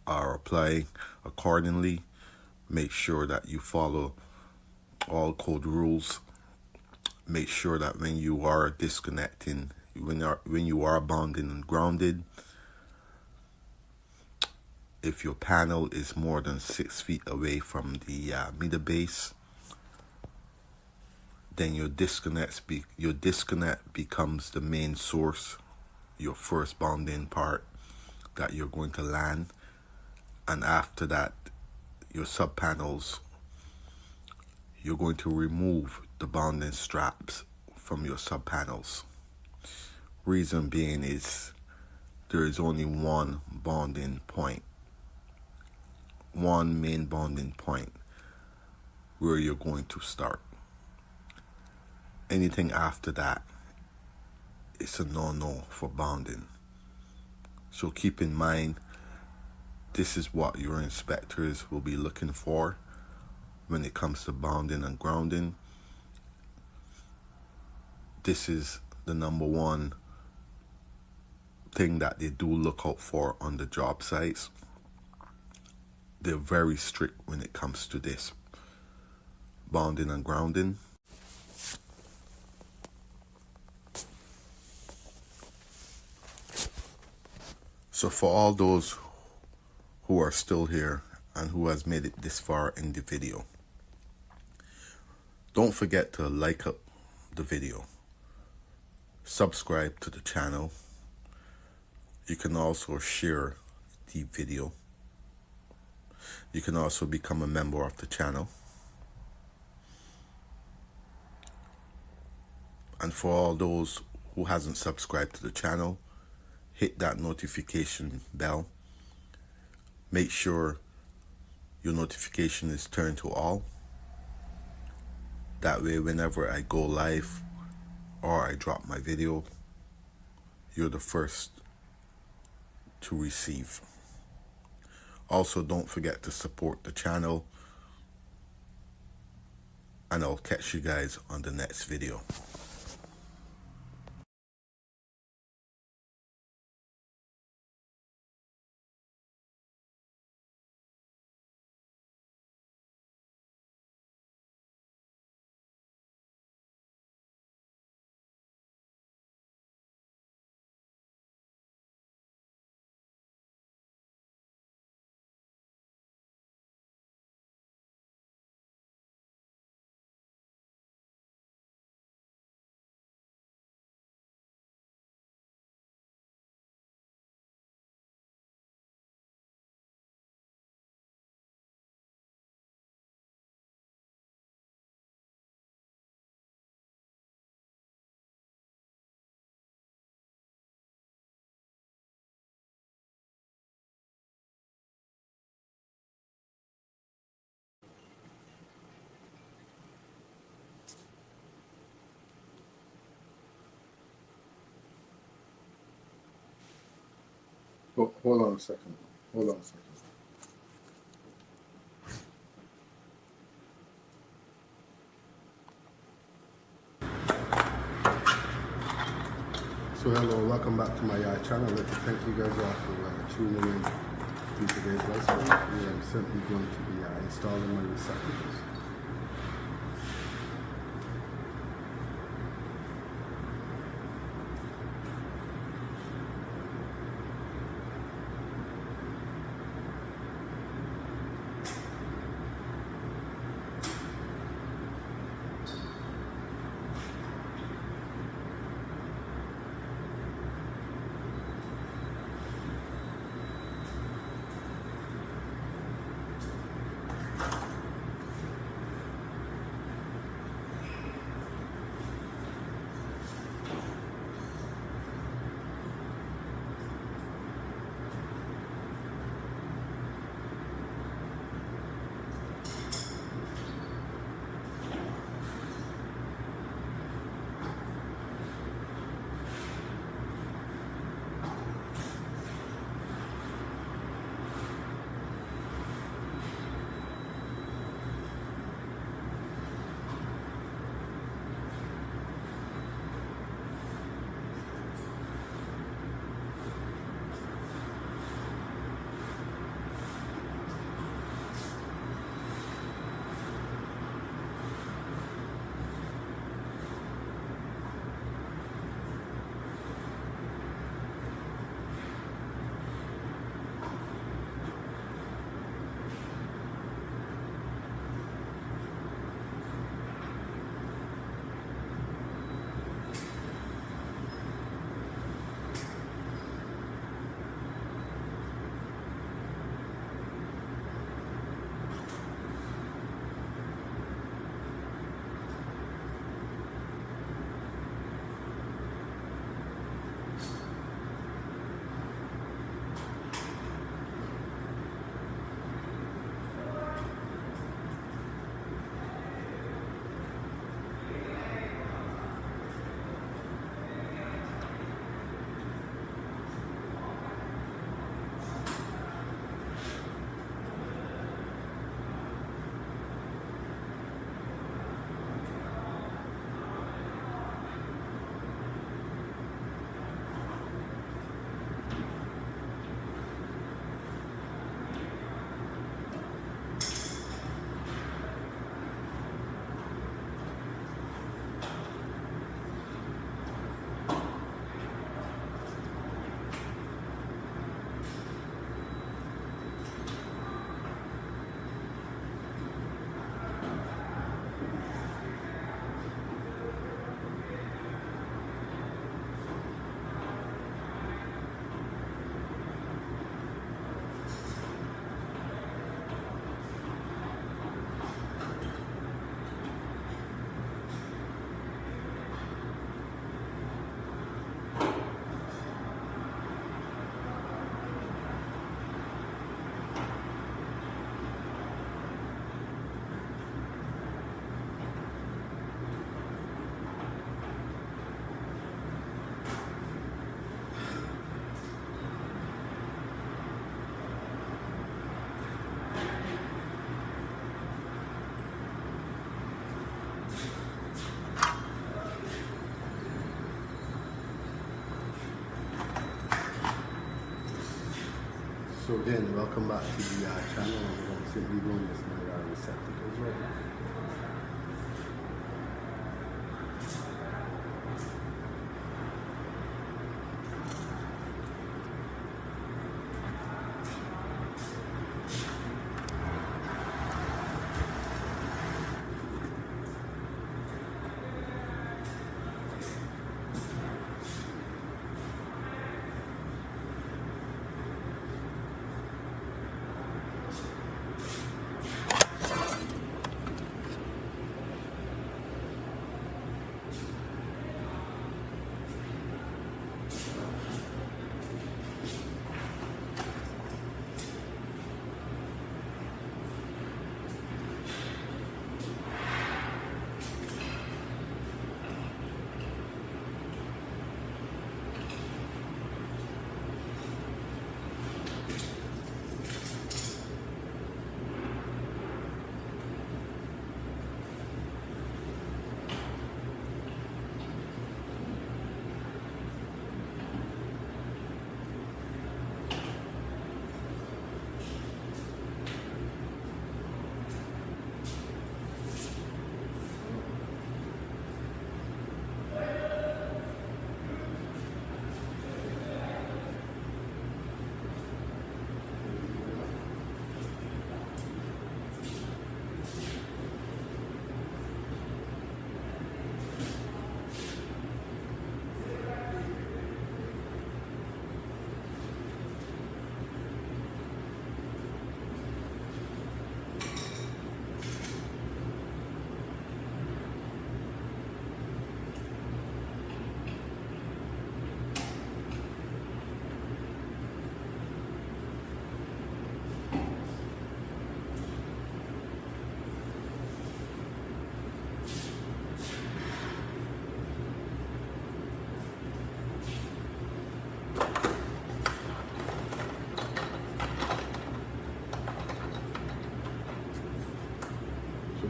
are applied accordingly. Make sure that you follow all code rules. Make sure that when you are disconnecting, when you are bounding and grounded, if your panel is more than 6 feet away from the meter base, then your disconnect becomes the main source, your first bounding part that you're going to land. And after that, your sub panels, you're going to remove the bounding straps from your sub panels. Reason being is there is only one bonding point, one main bonding point where you're going to start. Anything after that, it's a no-no for bonding. So keep in mind, this is what your inspectors will be looking for when it comes to bounding and grounding. This is the number one thing that they do look out for on the job sites. They're very strict when it comes to this, bounding and grounding. So for all those who are still here and who has made it this far in the video, don't forget to like up the video, subscribe to the channel. You can also share the video. You can also become a member of the channel. And for all those who hasn't subscribed to the channel, hit that notification bell. Make sure your notification is turned to all. That way, whenever I go live or I drop my video, you're the first to receive. Also, don't forget to support the channel, and I'll catch you guys on the next video. Hold on a second. Hold on a second. So hello, welcome back to my channel. I'd like to thank you guys all for tuning in to today's lesson. We are simply going to be installing my receptacles. So again, welcome back to the channel. We're going to simply doing this with our receptacles right now.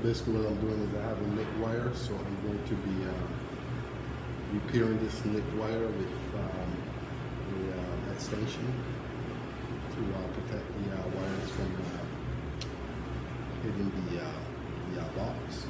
Basically what I'm doing is I have a nick wire, so I'm going to be repairing this nick wire with the extension to protect the wires from hitting the box.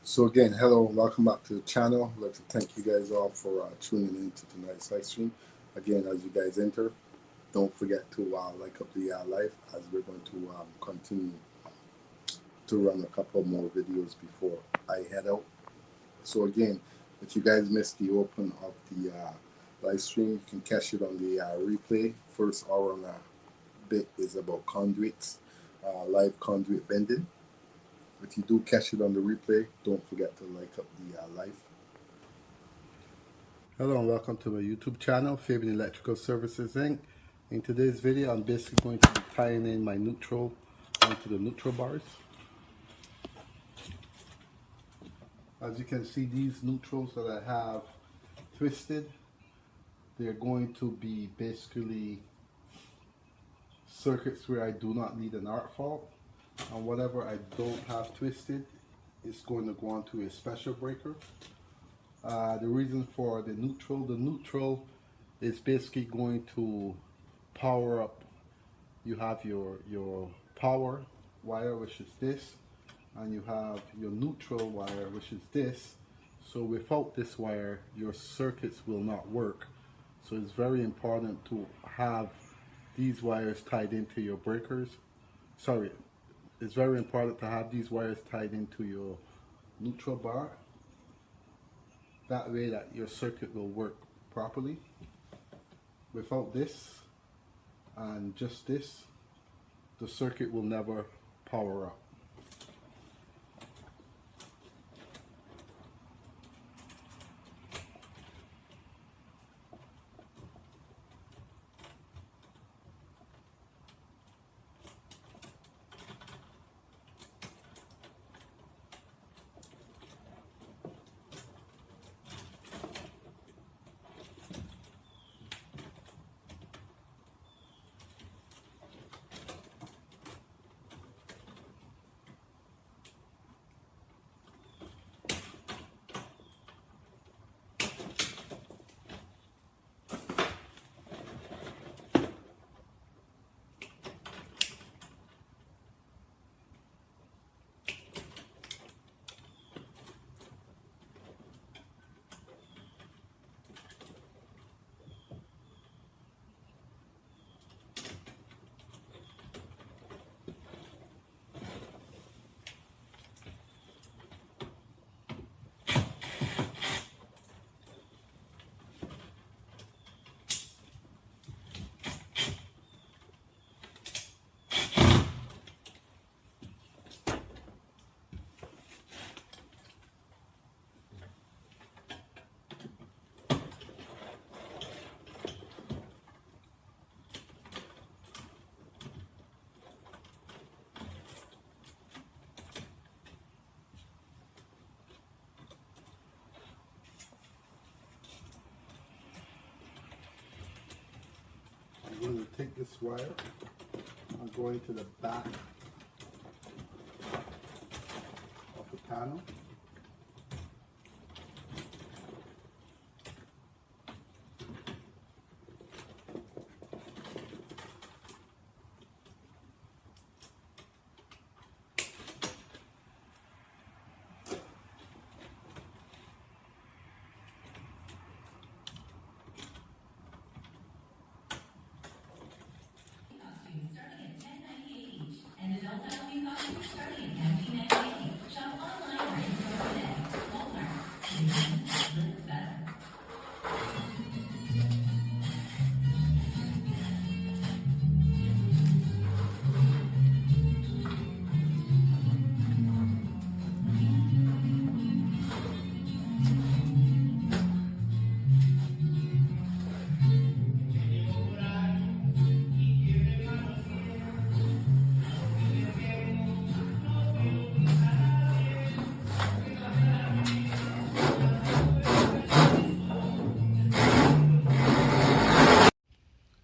So again, hello and welcome back to the channel. I'd like to thank you guys all for tuning in to tonight's live stream. Again, as you guys enter, don't forget to like up the live, as we're going to continue to run a couple more videos before I head out. So again, if you guys missed the open of the live stream, you can catch it on the replay. First hour and a bit is about conduits, live conduit bending. If you do catch it on the replay, don't forget to like up the live. Hello and welcome to my YouTube channel, Fabian Electrical Services Inc. In today's video, I'm basically going to be tying in my neutral onto the neutral bars. As you can see, these neutrals that I have twisted, they're going to be basically circuits where I do not need an arc fault, and whatever I don't have twisted is going to go onto a special breaker. The reason for the neutral is basically going to power up. You have your power wire, which is this, and you have your neutral wire, which is this. So without this wire, your circuits will not work. So it's very important to have these wires tied into your breakers. Sorry, it's very important to have these wires tied into your neutral bar. That way that your circuit will work properly. Without this and just this, the circuit will never power up. I'm going to take this wire, I'm going to the back of the panel.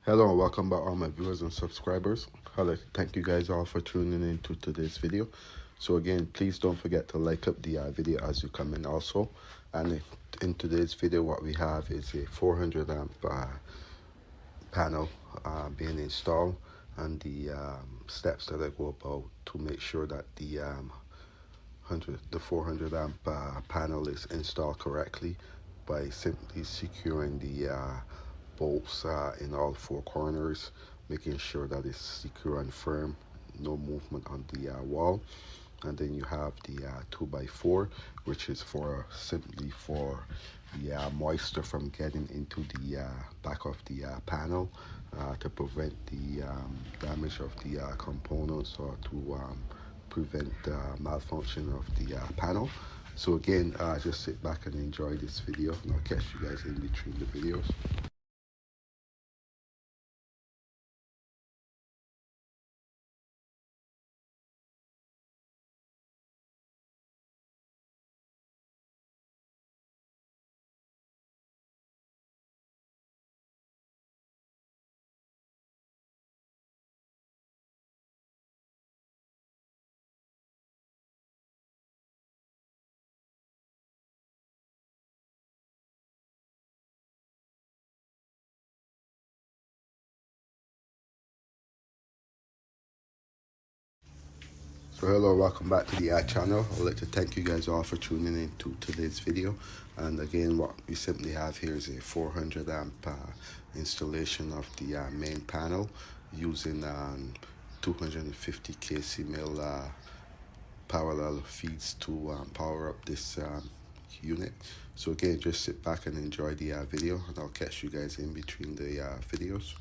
Hello and welcome back all my viewers and subscribers. I'd like to thank you guys all for tuning in to today's video. So again, please don't forget to like up the video as you come in also. And in today's video, what we have is a 400 amp panel being installed, and the steps that I go about to make sure that the the 400 amp panel is installed correctly by simply securing the bolts in all four corners, making sure that it's secure and firm, no movement on the wall. And then you have the 2x4, which is for simply for the moisture from getting into the back of the panel, to prevent the damage of the components, or to prevent malfunction of the panel. So again, just sit back and enjoy this video, and I'll catch you guys in between the videos. So hello, welcome back to the channel. I'd like to thank you guys all for tuning in to today's video. And again, what we simply have here is a 400 amp installation of the main panel using 250 kc mil parallel feeds to power up this unit. So again, just sit back and enjoy the video, and I'll catch you guys in between the videos.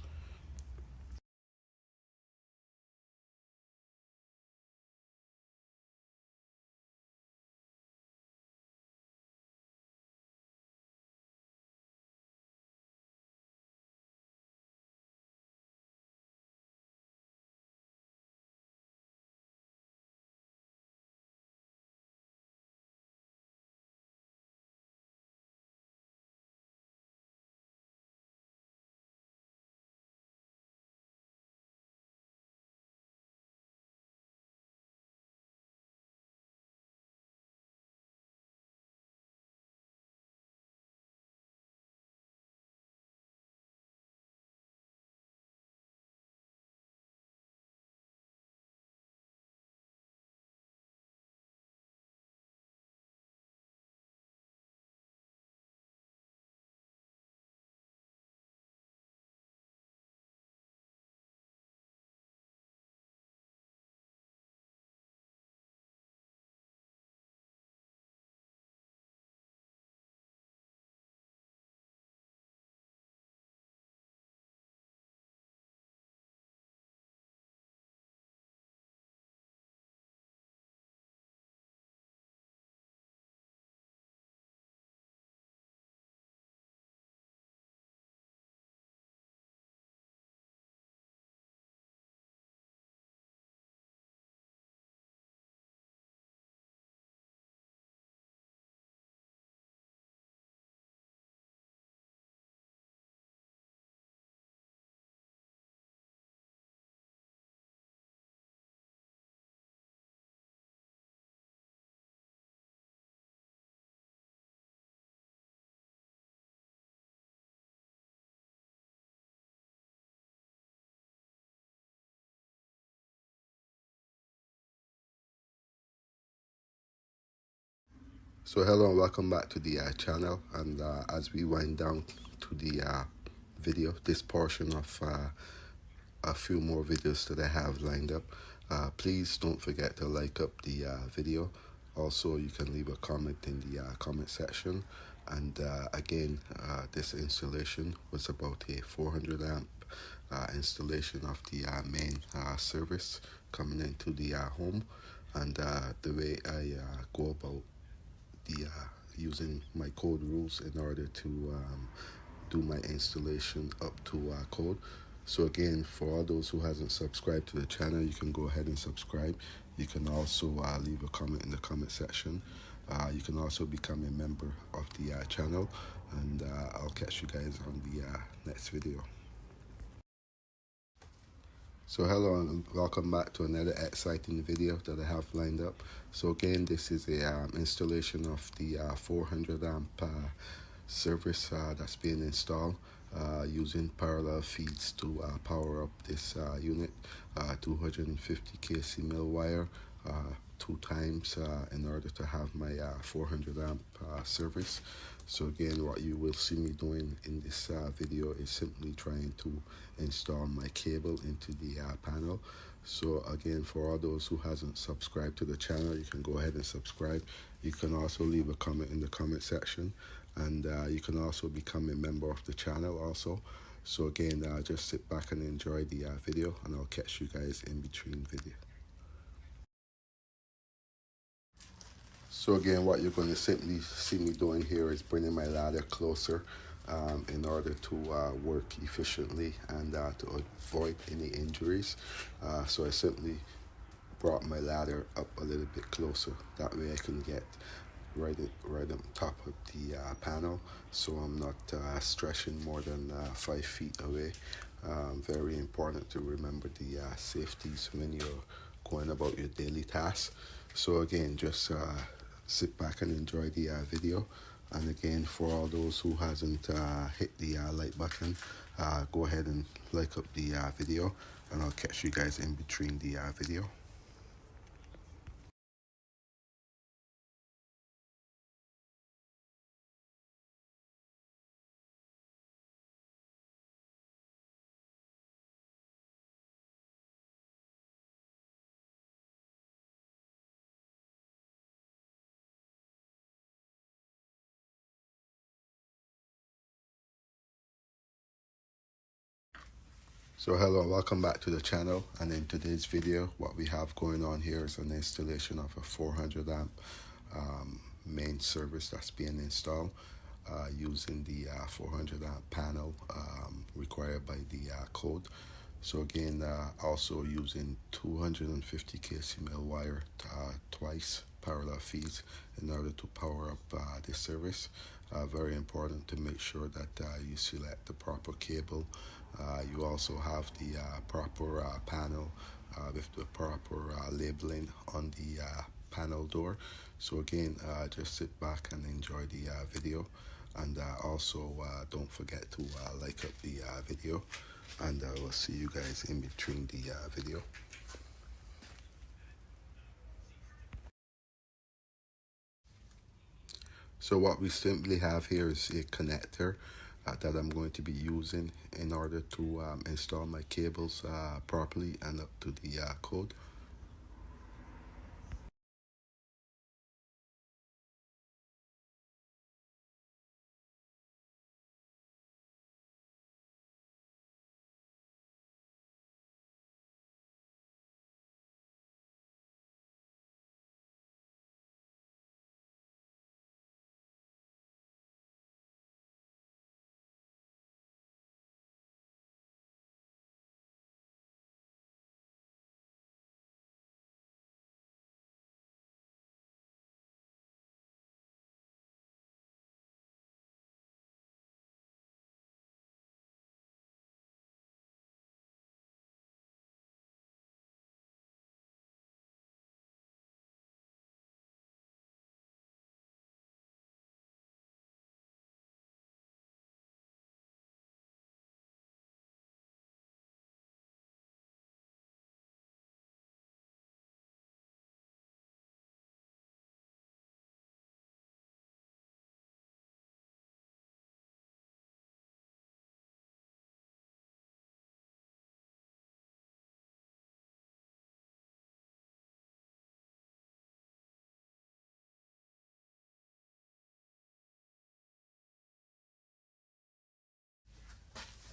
So hello and welcome back to the channel. And as we wind down to the video, this portion of a few more videos that I have lined up, please don't forget to like up the video. Also, you can leave a comment in the comment section. And again, this installation was about a 400 amp installation of the main service coming into the home. And the way I go about the using my code rules in order to do my installation up to code. So again, for all those who hasn't subscribed to the channel, you can go ahead and subscribe. You can also leave a comment in the comment section. You can also become a member of the channel, and I'll catch you guys on the next video. So hello and welcome back to another exciting video that I have lined up. So again, this is a installation of the 400 amp service that's being installed using parallel feeds to power up this unit. 250 kc mil wire 2 times in order to have my 400 amp service. So again, what you will see me doing in this video is simply trying to install my cable into the panel. So again, for all those who hasn't subscribed to the channel, you can go ahead and subscribe. You can also leave a comment in the comment section, and you can also become a member of the channel also. So again, just sit back and enjoy the video, and I'll catch you guys in between video. So again, what you're going to simply see me doing here is bringing my ladder closer in order to work efficiently and to avoid any injuries. So I simply brought my ladder up a little bit closer. That way I can get right on top of the panel, so I'm not stretching more than 5 feet away. Very important to remember the safeties when you're going about your daily tasks. So again, just sit back and enjoy the video. And again, for all those who hasn't hit the like button, go ahead and like up the video, and I'll catch you guys in between the video. So hello, welcome back to the channel, and in today's video what we have going on here is an installation of a 400 amp main service that's being installed using the 400 amp panel required by the code. So again, also using 250 kcml wire twice parallel feeds in order to power up this service. Very important to make sure that you select the proper cable. You also have the proper panel with the proper labeling on the panel door. So again, just sit back and enjoy the video, and also don't forget to like up the video, and we'll see you guys in between the video. So what we simply have here is a connector that I'm going to be using in order to install my cables properly and up to the code.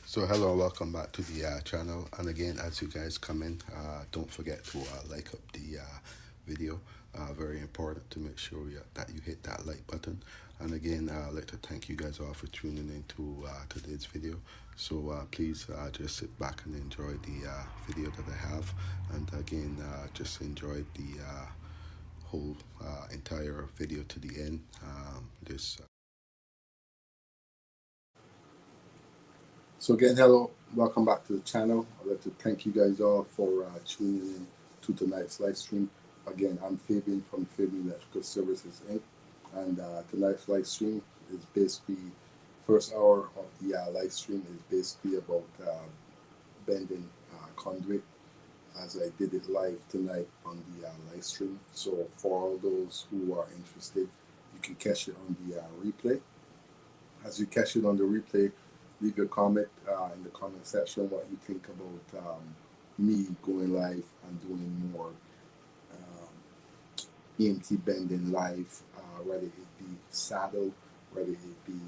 So hello, welcome back to the channel, and again, as you guys come in, don't forget to like up the video. Very important to make sure that you hit that like button. And again, I'd like to thank you guys all for tuning in to today's video. So please just sit back and enjoy the video that I have, and again, just enjoy the whole entire video to the end. So again, hello, welcome back to the channel. I'd like to thank you guys all for tuning in to tonight's live stream. Again, I'm Fabian from Fabian Electrical Services Inc. And tonight's live stream is basically, first hour of the live stream is basically about bending conduit. as I did it live tonight on the live stream. So for all those who are interested, you can catch it on the replay. As you catch it on the replay, leave your comment in the comment section what you think about me going live and doing more EMT bending live, whether it be saddle, whether it be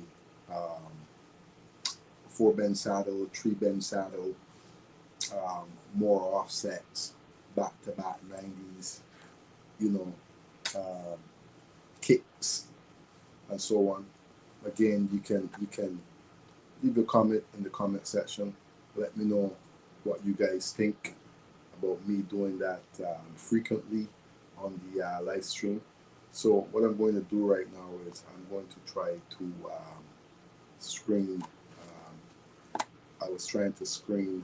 4-bend saddle, 3-bend saddle, more offsets, back to back 90s, you know, kicks, and so on. Again, you can leave a comment in the comment section. Let me know what you guys think about me doing that frequently on the live stream. So what I'm going to do right now is I'm going to try to screen. I was trying to screen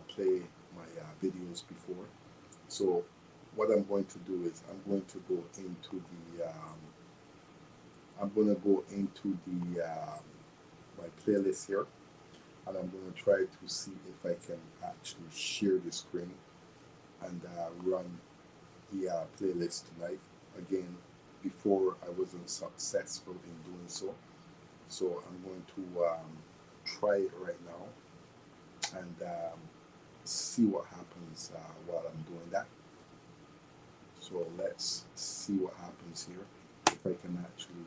play my videos before. So what I'm going to do is I'm going to go into the my playlist here, and I'm going to try to see if I can actually share the screen and run the playlist tonight. Again, before I wasn't successful in doing so, so I'm going to try it right now and see what happens while I'm doing that. So let's see what happens here, if I can actually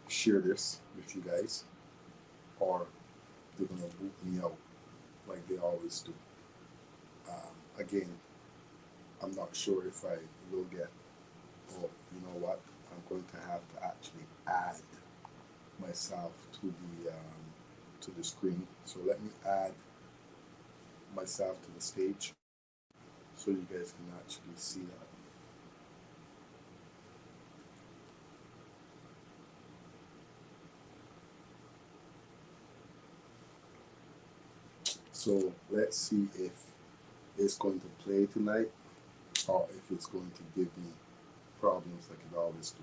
share this with you guys, or they're gonna boot me out like they always do. Again, I'm not sure if I will get. Oh, you know what? I'm going to have to actually add myself to the screen. So let me add myself to the stage so you guys can actually see that. So let's see if it's going to play tonight or if it's going to give me problems like it always do.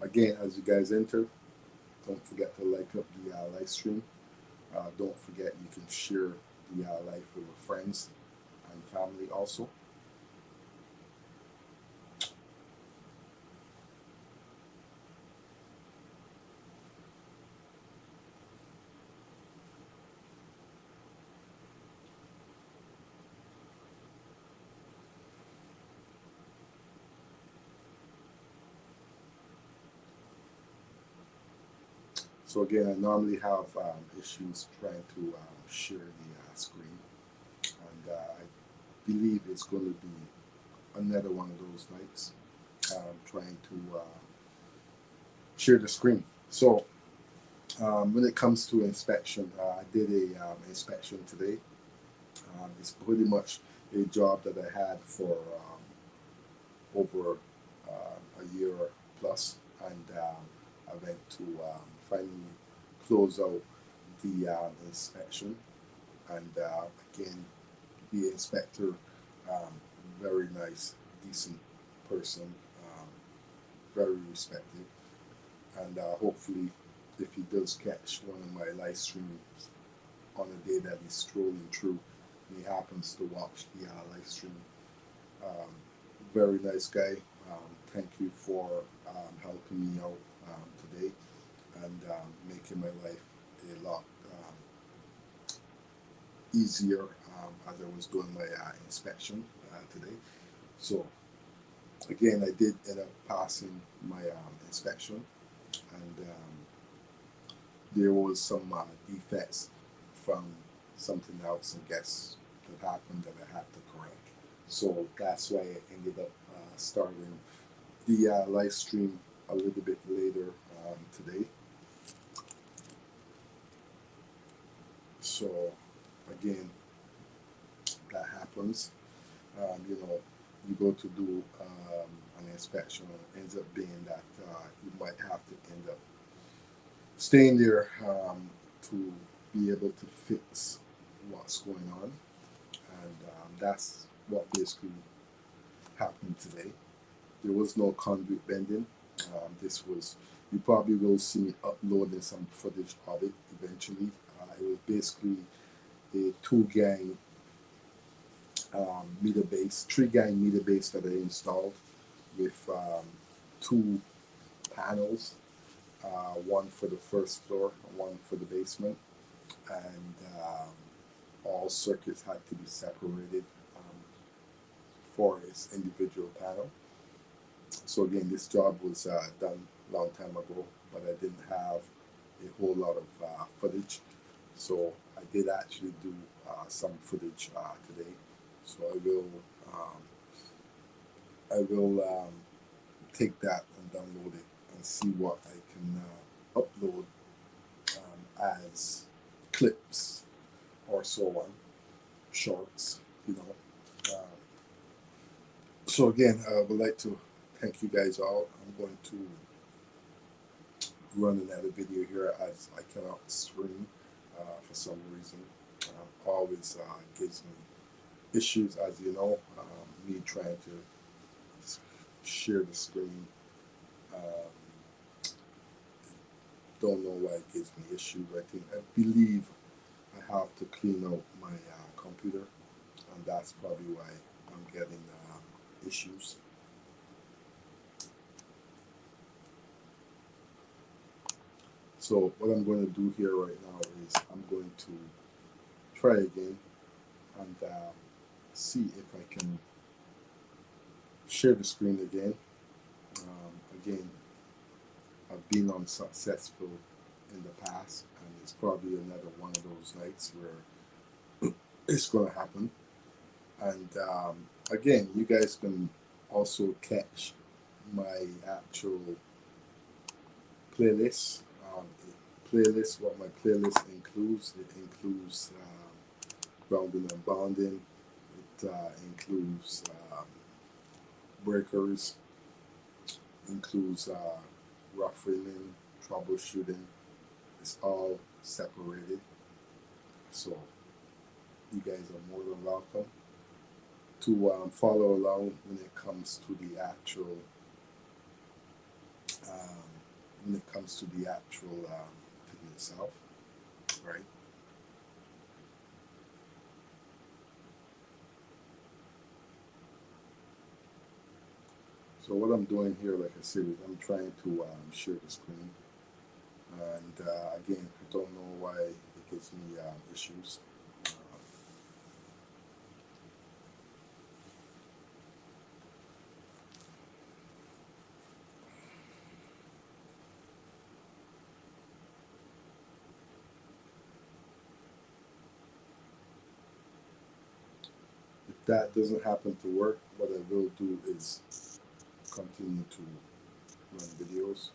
Again, as you guys enter, don't forget to like up the live stream. Don't forget you can share the live with your friends and family also. So again, I normally have issues trying to share the screen, and I believe it's going to be another one of those nights trying to share the screen. So when it comes to inspection, I did a inspection today. It's pretty much a job that I had for over a year plus, and I went to finally close out the inspection. And again, the inspector, very nice, decent person, very respected, and hopefully, if he does catch one of my live streams on a day that he's strolling through and he happens to watch the live stream, very nice guy. Thank you for helping me out today and making my life a lot easier as I was doing my inspection today. So again, I did end up passing my inspection, and there was some defects from something else, I guess, that happened that I had to correct. So that's why I ended up starting the live stream a little bit later today. So again, that happens. You know, you go to do an inspection, and it ends up being that you might have to end up staying there to be able to fix what's going on, and that's what basically happened today. There was no conduit bending. This was, you probably will see me uploading some footage of it eventually it was basically a two-gang meter base, three-gang meter base that I installed with two panels, one for the first floor and one for the basement, and all circuits had to be separated for its individual panel. So again, this job was done a long time ago, but I didn't have a whole lot of footage. So I did actually do some footage today. So I will take that and download it and see what I can upload as clips or so on, shorts, you know. So again, I would like to thank you guys all. I'm going to run another video here as I cannot stream for some reason. Always gives me issues, as you know. Me trying to share the screen. Don't know why it gives me issues. I believe I have to clean out my computer, and that's probably why I'm getting issues. So what I'm going to do here right now is I'm going to try again and see if I can share the screen again. Again, I've been unsuccessful in the past, and it's probably another one of those nights where it's going to happen. And again, you guys can also catch my actual playlist. What my playlist includes. It includes grounding and bonding. It includes breakers. Includes rough framing, troubleshooting. It's all separated. So you guys are more than welcome to follow along when it comes to the actual thing itself, right? So what I'm doing here, like I said, is I'm trying to share the screen, and again, I don't know why it gives me issues. If that doesn't happen to work, what I will do is continue to run videos.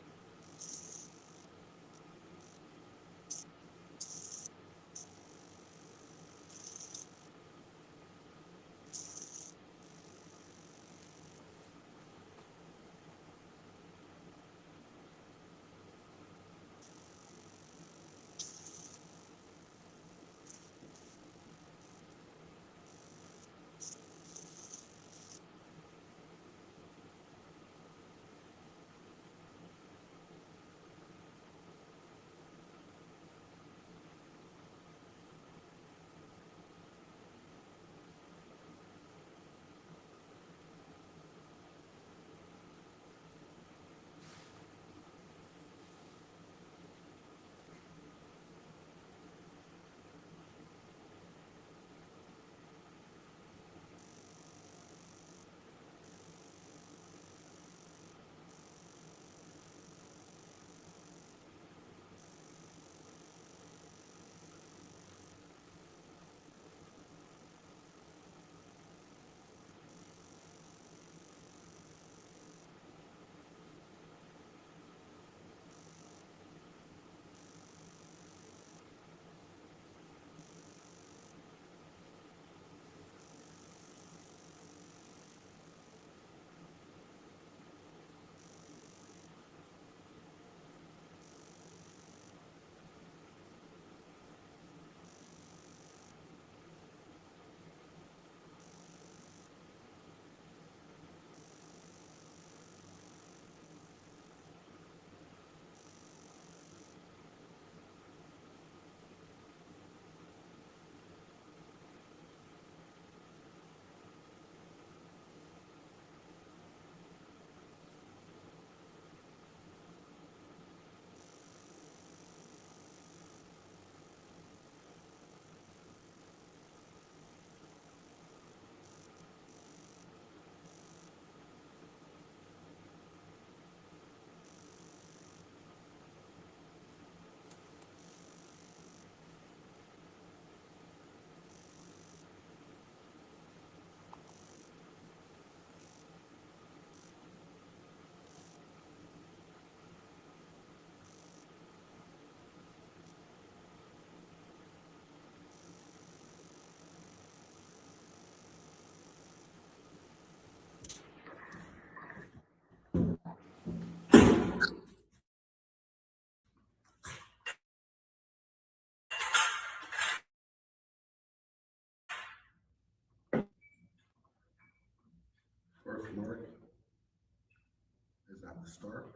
mark is at the start.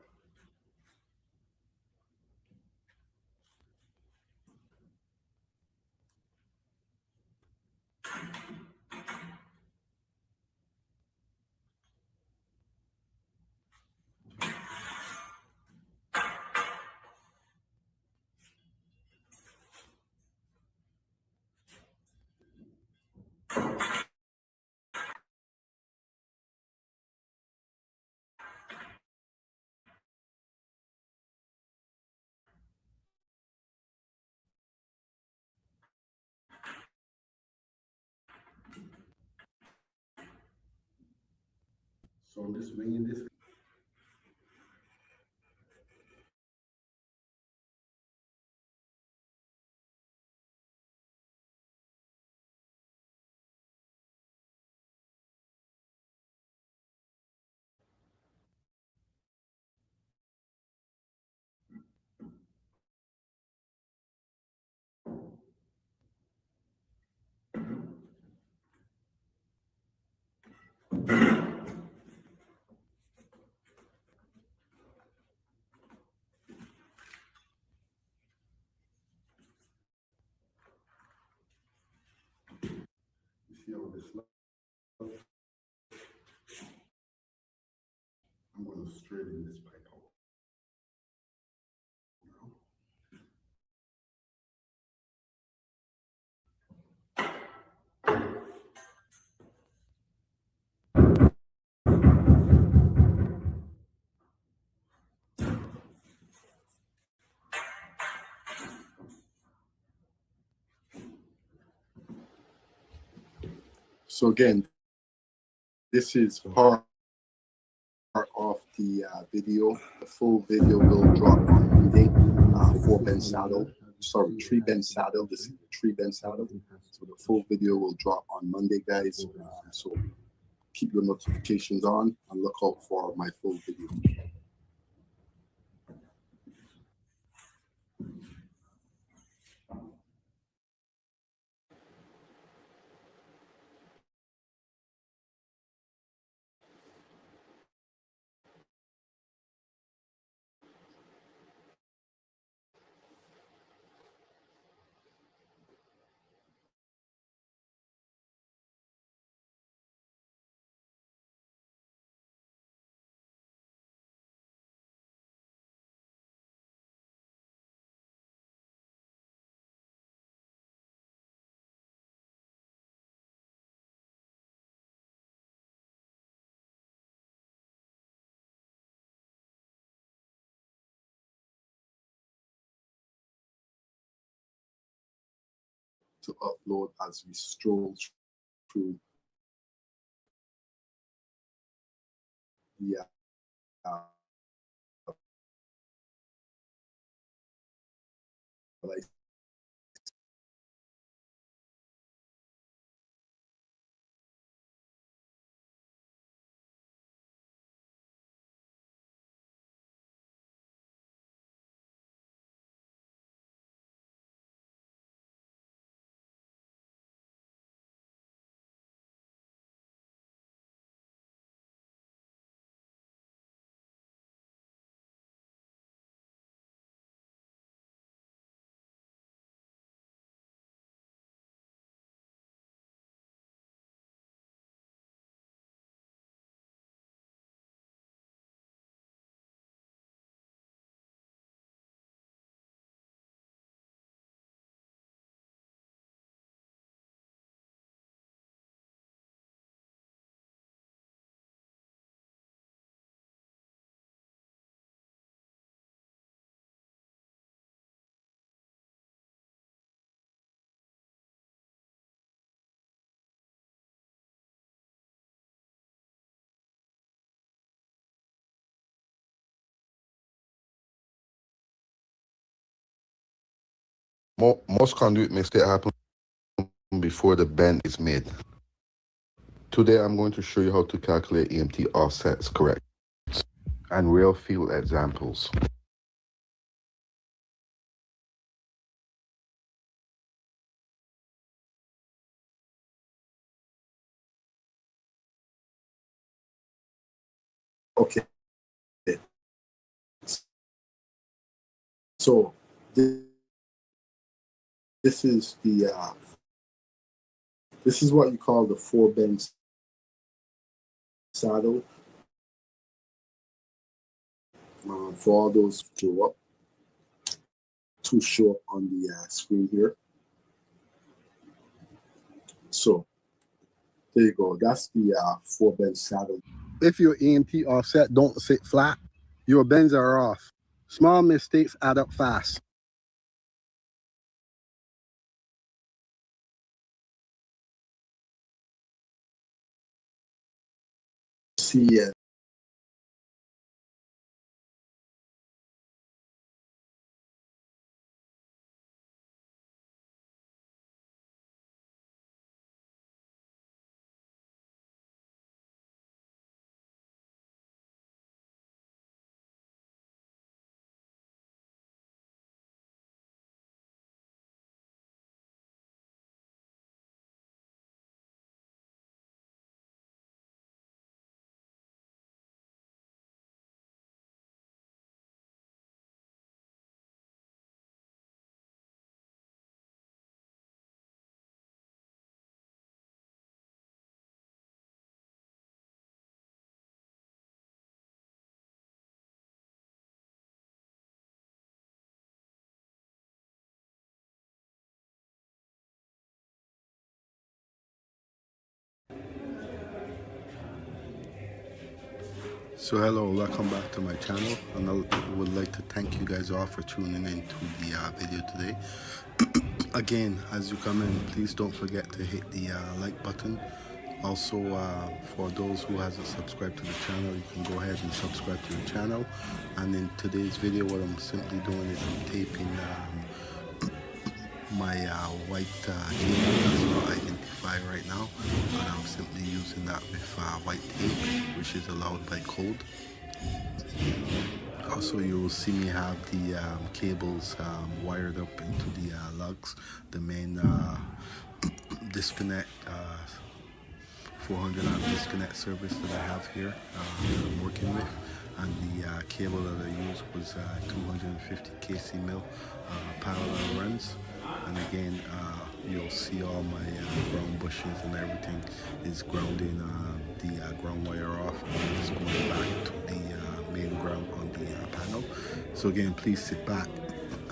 So I'm just bringing this. You see all this love? I'm going to straighten this pipe out. So again, this is part of the video. The full video will drop on Monday. 4-bend saddle. Sorry, 3-bend saddle. This is the 3-bend saddle. So the full video will drop on Monday, guys. So keep your notifications on and look out for my full video. To upload as we stroll through the like Most conduit mistake happen before the bend is made. Today I'm going to show you how to calculate EMT offsets correct and real field examples. Okay. So this is the this is what you call the 4-bend saddle. For all those to show up on the screen here. So there you go. That's the 4-bend saddle. If your EMT offset don't sit flat, your bends are off. Small mistakes add up fast. See it. So hello, welcome back to my channel, and I would like to thank you guys all for tuning in to the video today. Again, as you come in, please don't forget to hit the like button. Also, for those who hasn't subscribed to the channel, you can go ahead and subscribe to the channel. And in today's video, what I'm simply doing is I'm taping my white cable that's not identified right now, and I'm simply using that with white tape, which is allowed by code. Also, you will see me have the cables wired up into the lugs, the main disconnect 400 amp disconnect service that I have here that I'm working with, and the cable that I used was 250 kc mil parallel runs. And again, you'll see all my ground bushes and everything is grounding the ground wire off, and it's going back to the main ground on the panel. So again, please sit back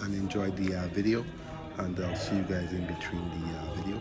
and enjoy the video, and I'll see you guys in between the video.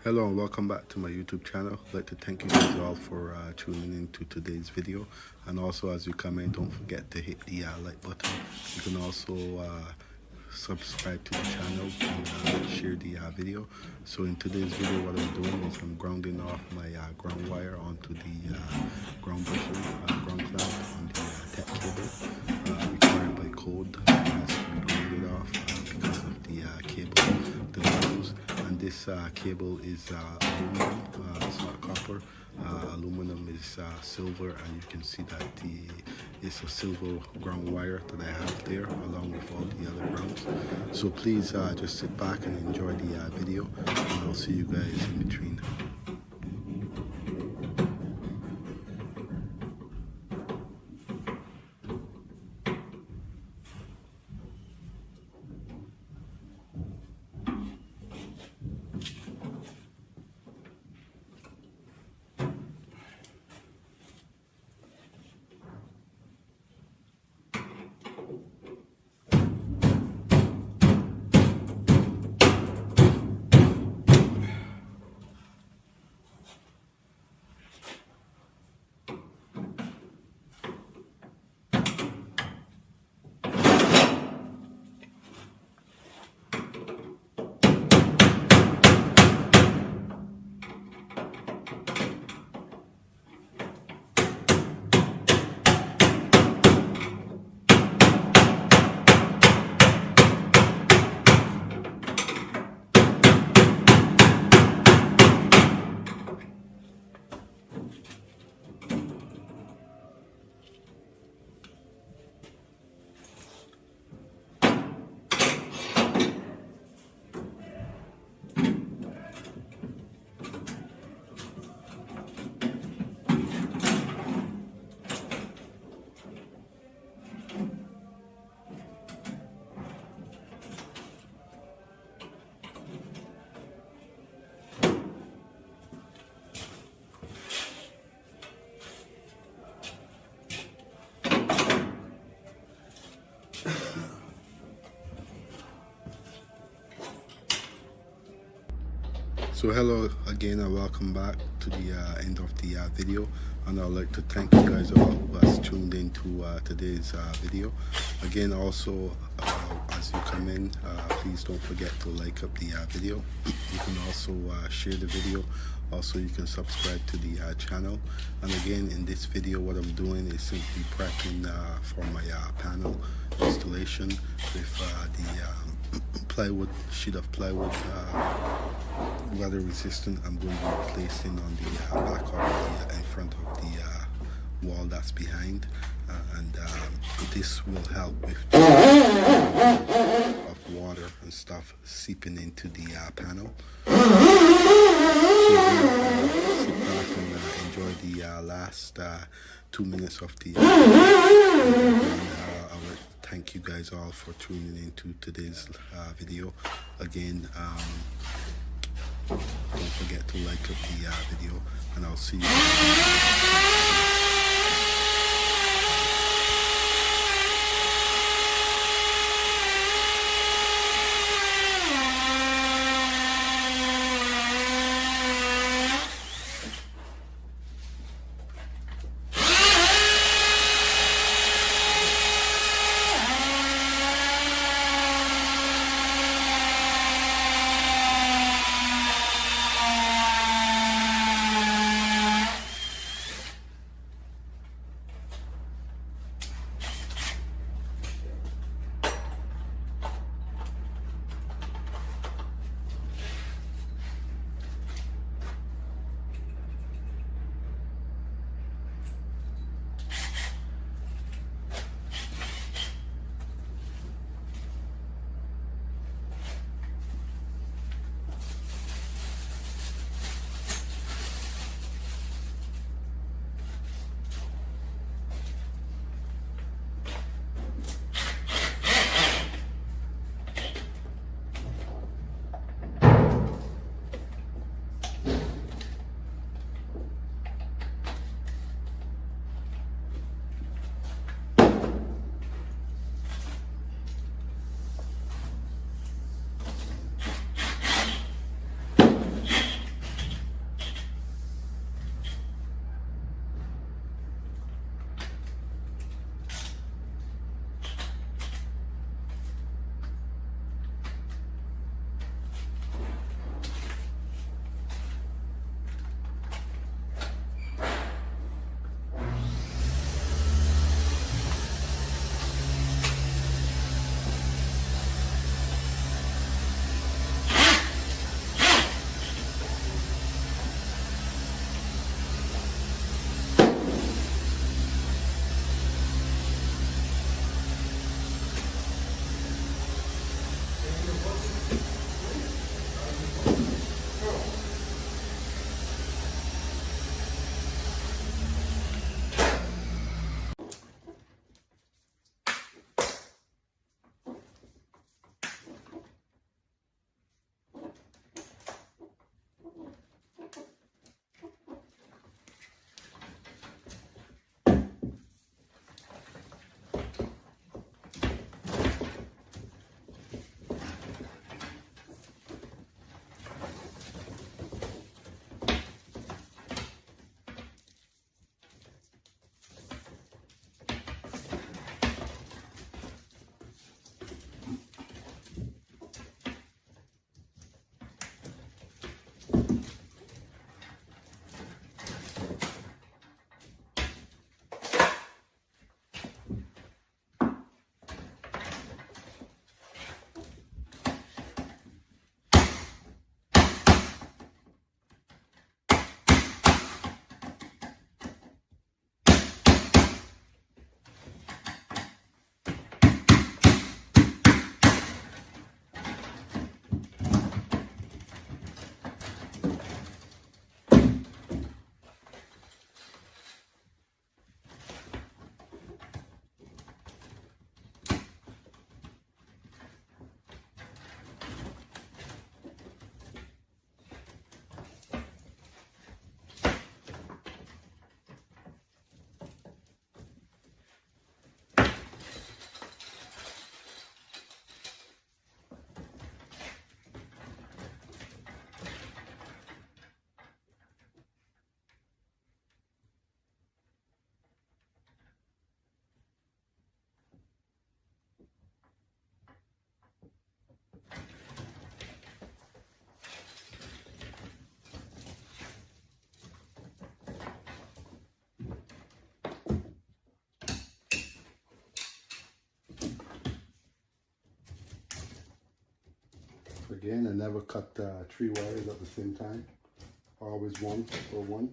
Hello and welcome back to my YouTube channel. I'd like to thank you guys all for tuning in to today's video, and also as you come in, don't forget to hit the like button. You can also subscribe to the channel and share the video. So in today's video, what I'm doing is I'm grounding off my ground wire onto the ground bushes, ground clamp on the tech cable required by code. It has to be grounded off because of the cable that I use. And this cable is aluminum, it's not copper, Aluminum is silver, and you can see that it's a silver ground wire that I have there along with all the other grounds. So please just sit back and enjoy the video, and I'll see you guys in between. So hello again and welcome back to the end of the video, and I'd like to thank you guys all who has tuned in to today's video. Again, also as you come in, please don't forget to like up the video. You can also share the video. Also, you can subscribe to the channel. And again, in this video, what I'm doing is simply prepping for my panel installation with the plywood, sheet of plywood, weather resistant. I'm going to be placing on the back of the in front of the wall that's behind, and this will help with of water and stuff seeping into the panel. So sit back and enjoy the last 2 minutes of the and I would thank you guys all for tuning into today's video. Again, don't forget to like up the video, and I'll see you. Again, I never cut 3 wires at the same time. Always one for one.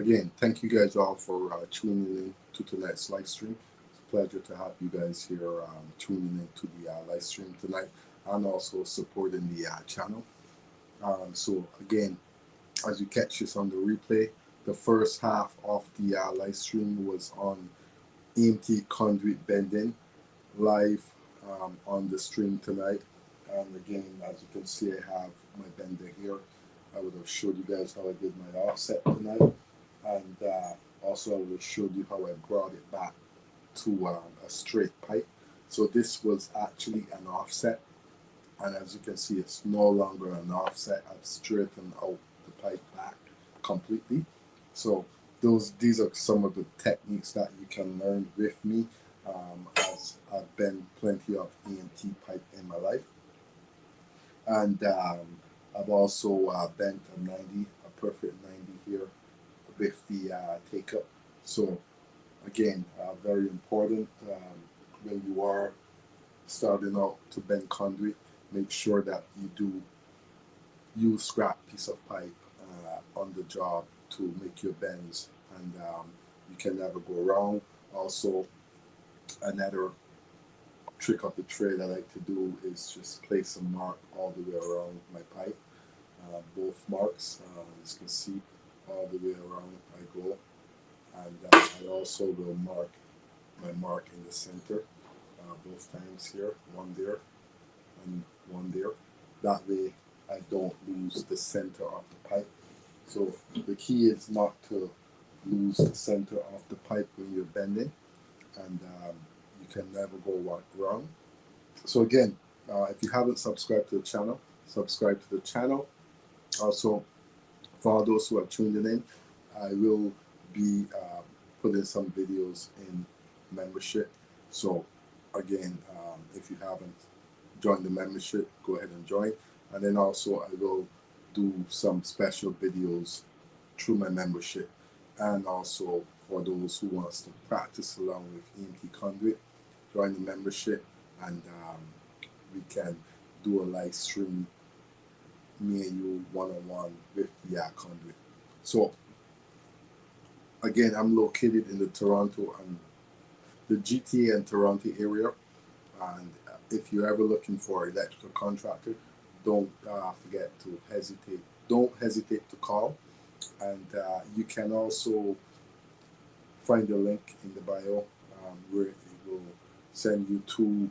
Again, thank you guys all for tuning in to tonight's live stream. It's a pleasure to have you guys here tuning in to the live stream tonight and also supporting the channel. So again, as you catch this on the replay, the first half of the live stream was on EMT conduit bending live on the stream tonight. And again, as you can see, I have my bender here. I would have showed you guys how I did my offset tonight. And also I would have showed you how I brought it back to a straight pipe. So this was actually an offset. And as you can see, it's no longer an offset. I've straightened out the pipe back completely. So these are some of the techniques that you can learn with me, as I've bent plenty of EMT pipe in my life. And I've also bent a 90, a perfect 90 here with the take up. So again, very important when you are starting out to bend conduit, make sure that you do use scrap piece of pipe on the job to make your bends, and you can never go wrong. Also, another trick of the trade I like to do is just place a mark all the way around my pipe. Both marks, as you can see, all the way around I go, and I also will mark my mark in the center both times here, one there and one there. That way I don't lose the center of the pipe. So the key is not to lose the center of the pipe when you're bending, and you can never go wrong. So again, if you haven't subscribed to the channel, subscribe to the channel. Also, For those who are tuning in, I will be putting some videos in membership. So again, if you haven't joined the membership, go ahead and join. And then also I will do some special videos through my membership. And also for those who wants to practice along with EMT Conduit, join the membership, and we can do a live stream, me and you one-on-one with the conduit. So again, I'm located in the Toronto and the GTA and Toronto area. And if you're ever looking for an electrical contractor, don't forget to hesitate. Don't hesitate to call. And you can also find the link in the bio where it will send you to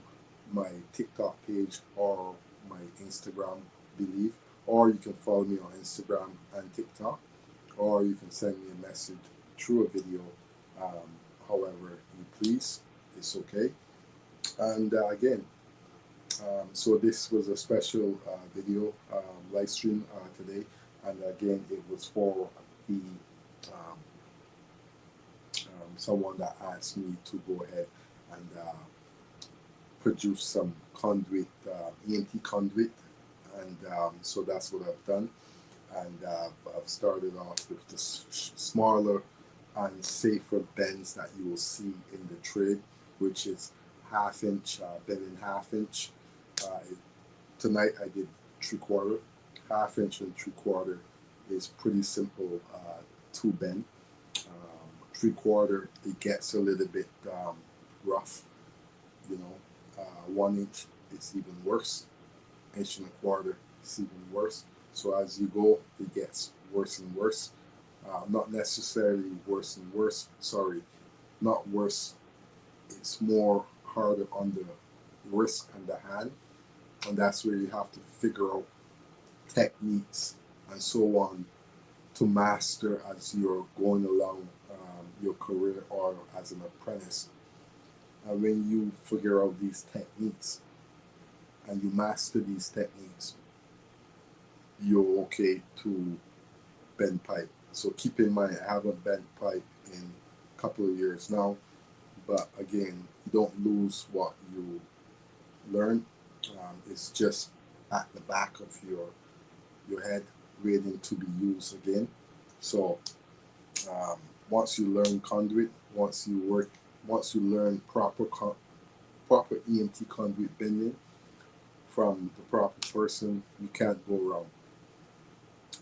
my TikTok page or my Instagram, believe. Or you can follow me on Instagram and TikTok. Or you can send me a message through a video, however you please. It's okay. And again, so this was a special video live stream today, and again it was for the someone that asked me to go ahead and produce some conduit, EMT conduit, and so that's what I've done. And I've started off with the smaller and safer bends that you will see in the trade, which is half-inch, bend in half-inch. Tonight I did 3/4. Half-inch and 3/4 is pretty simple to bend. 3/4 it gets a little bit rough, you know. 1 inch it's even worse. 1.25 it's even worse. So as you go, it gets worse and worse. Not necessarily worse and worse. Sorry, not worse. It's more harder on the wrist and the hand, and that's where you have to figure out techniques and so on to master as you're going along your career or as an apprentice. And when you figure out these techniques and you master these techniques, you're okay to bend pipe. So keep in mind, I haven't bent pipe in a couple of years now, but again, you don't lose what you learn. It's just at the back of your head, waiting to be used again. So once you learn conduit, once you learn proper EMT conduit bending from the proper person, you can't go wrong.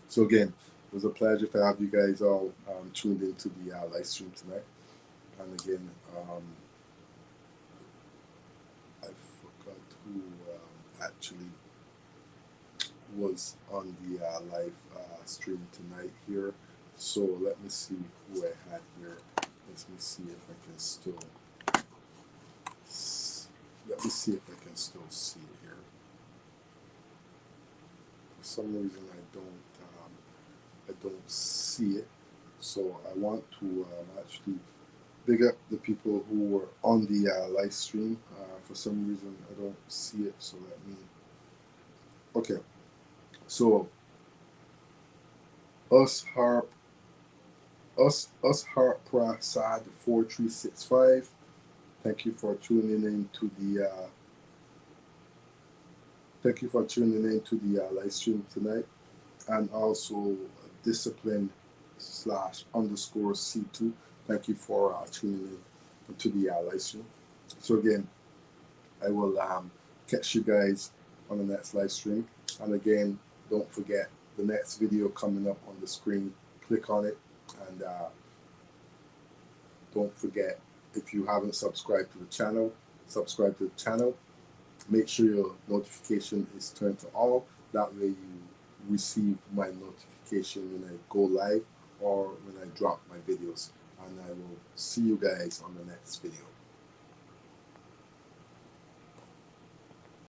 So again, it was a pleasure to have you guys all tuned into the live stream tonight. And again, I forgot who actually was on the live stream tonight here. So let me see who I had here. Let me see if I can still. Let me see if I can still see it here. For some reason, I don't see it. So I want to actually big up the people who were on the live stream. For some reason, I don't see it. So let me. Okay. So us Harp Prasad 4365. Thank you for tuning in to the live stream tonight, and also discipline / C2. Thank you for tuning in to the live stream. So again, I will catch you guys on the next live stream. And again, don't forget the next video coming up on the screen. Click on it, and don't forget, if you haven't subscribed to the channel, subscribe to the channel. Make sure your notification is turned to all. That way you receive my notification when I go live or when I drop my videos. And I will see you guys on the next video.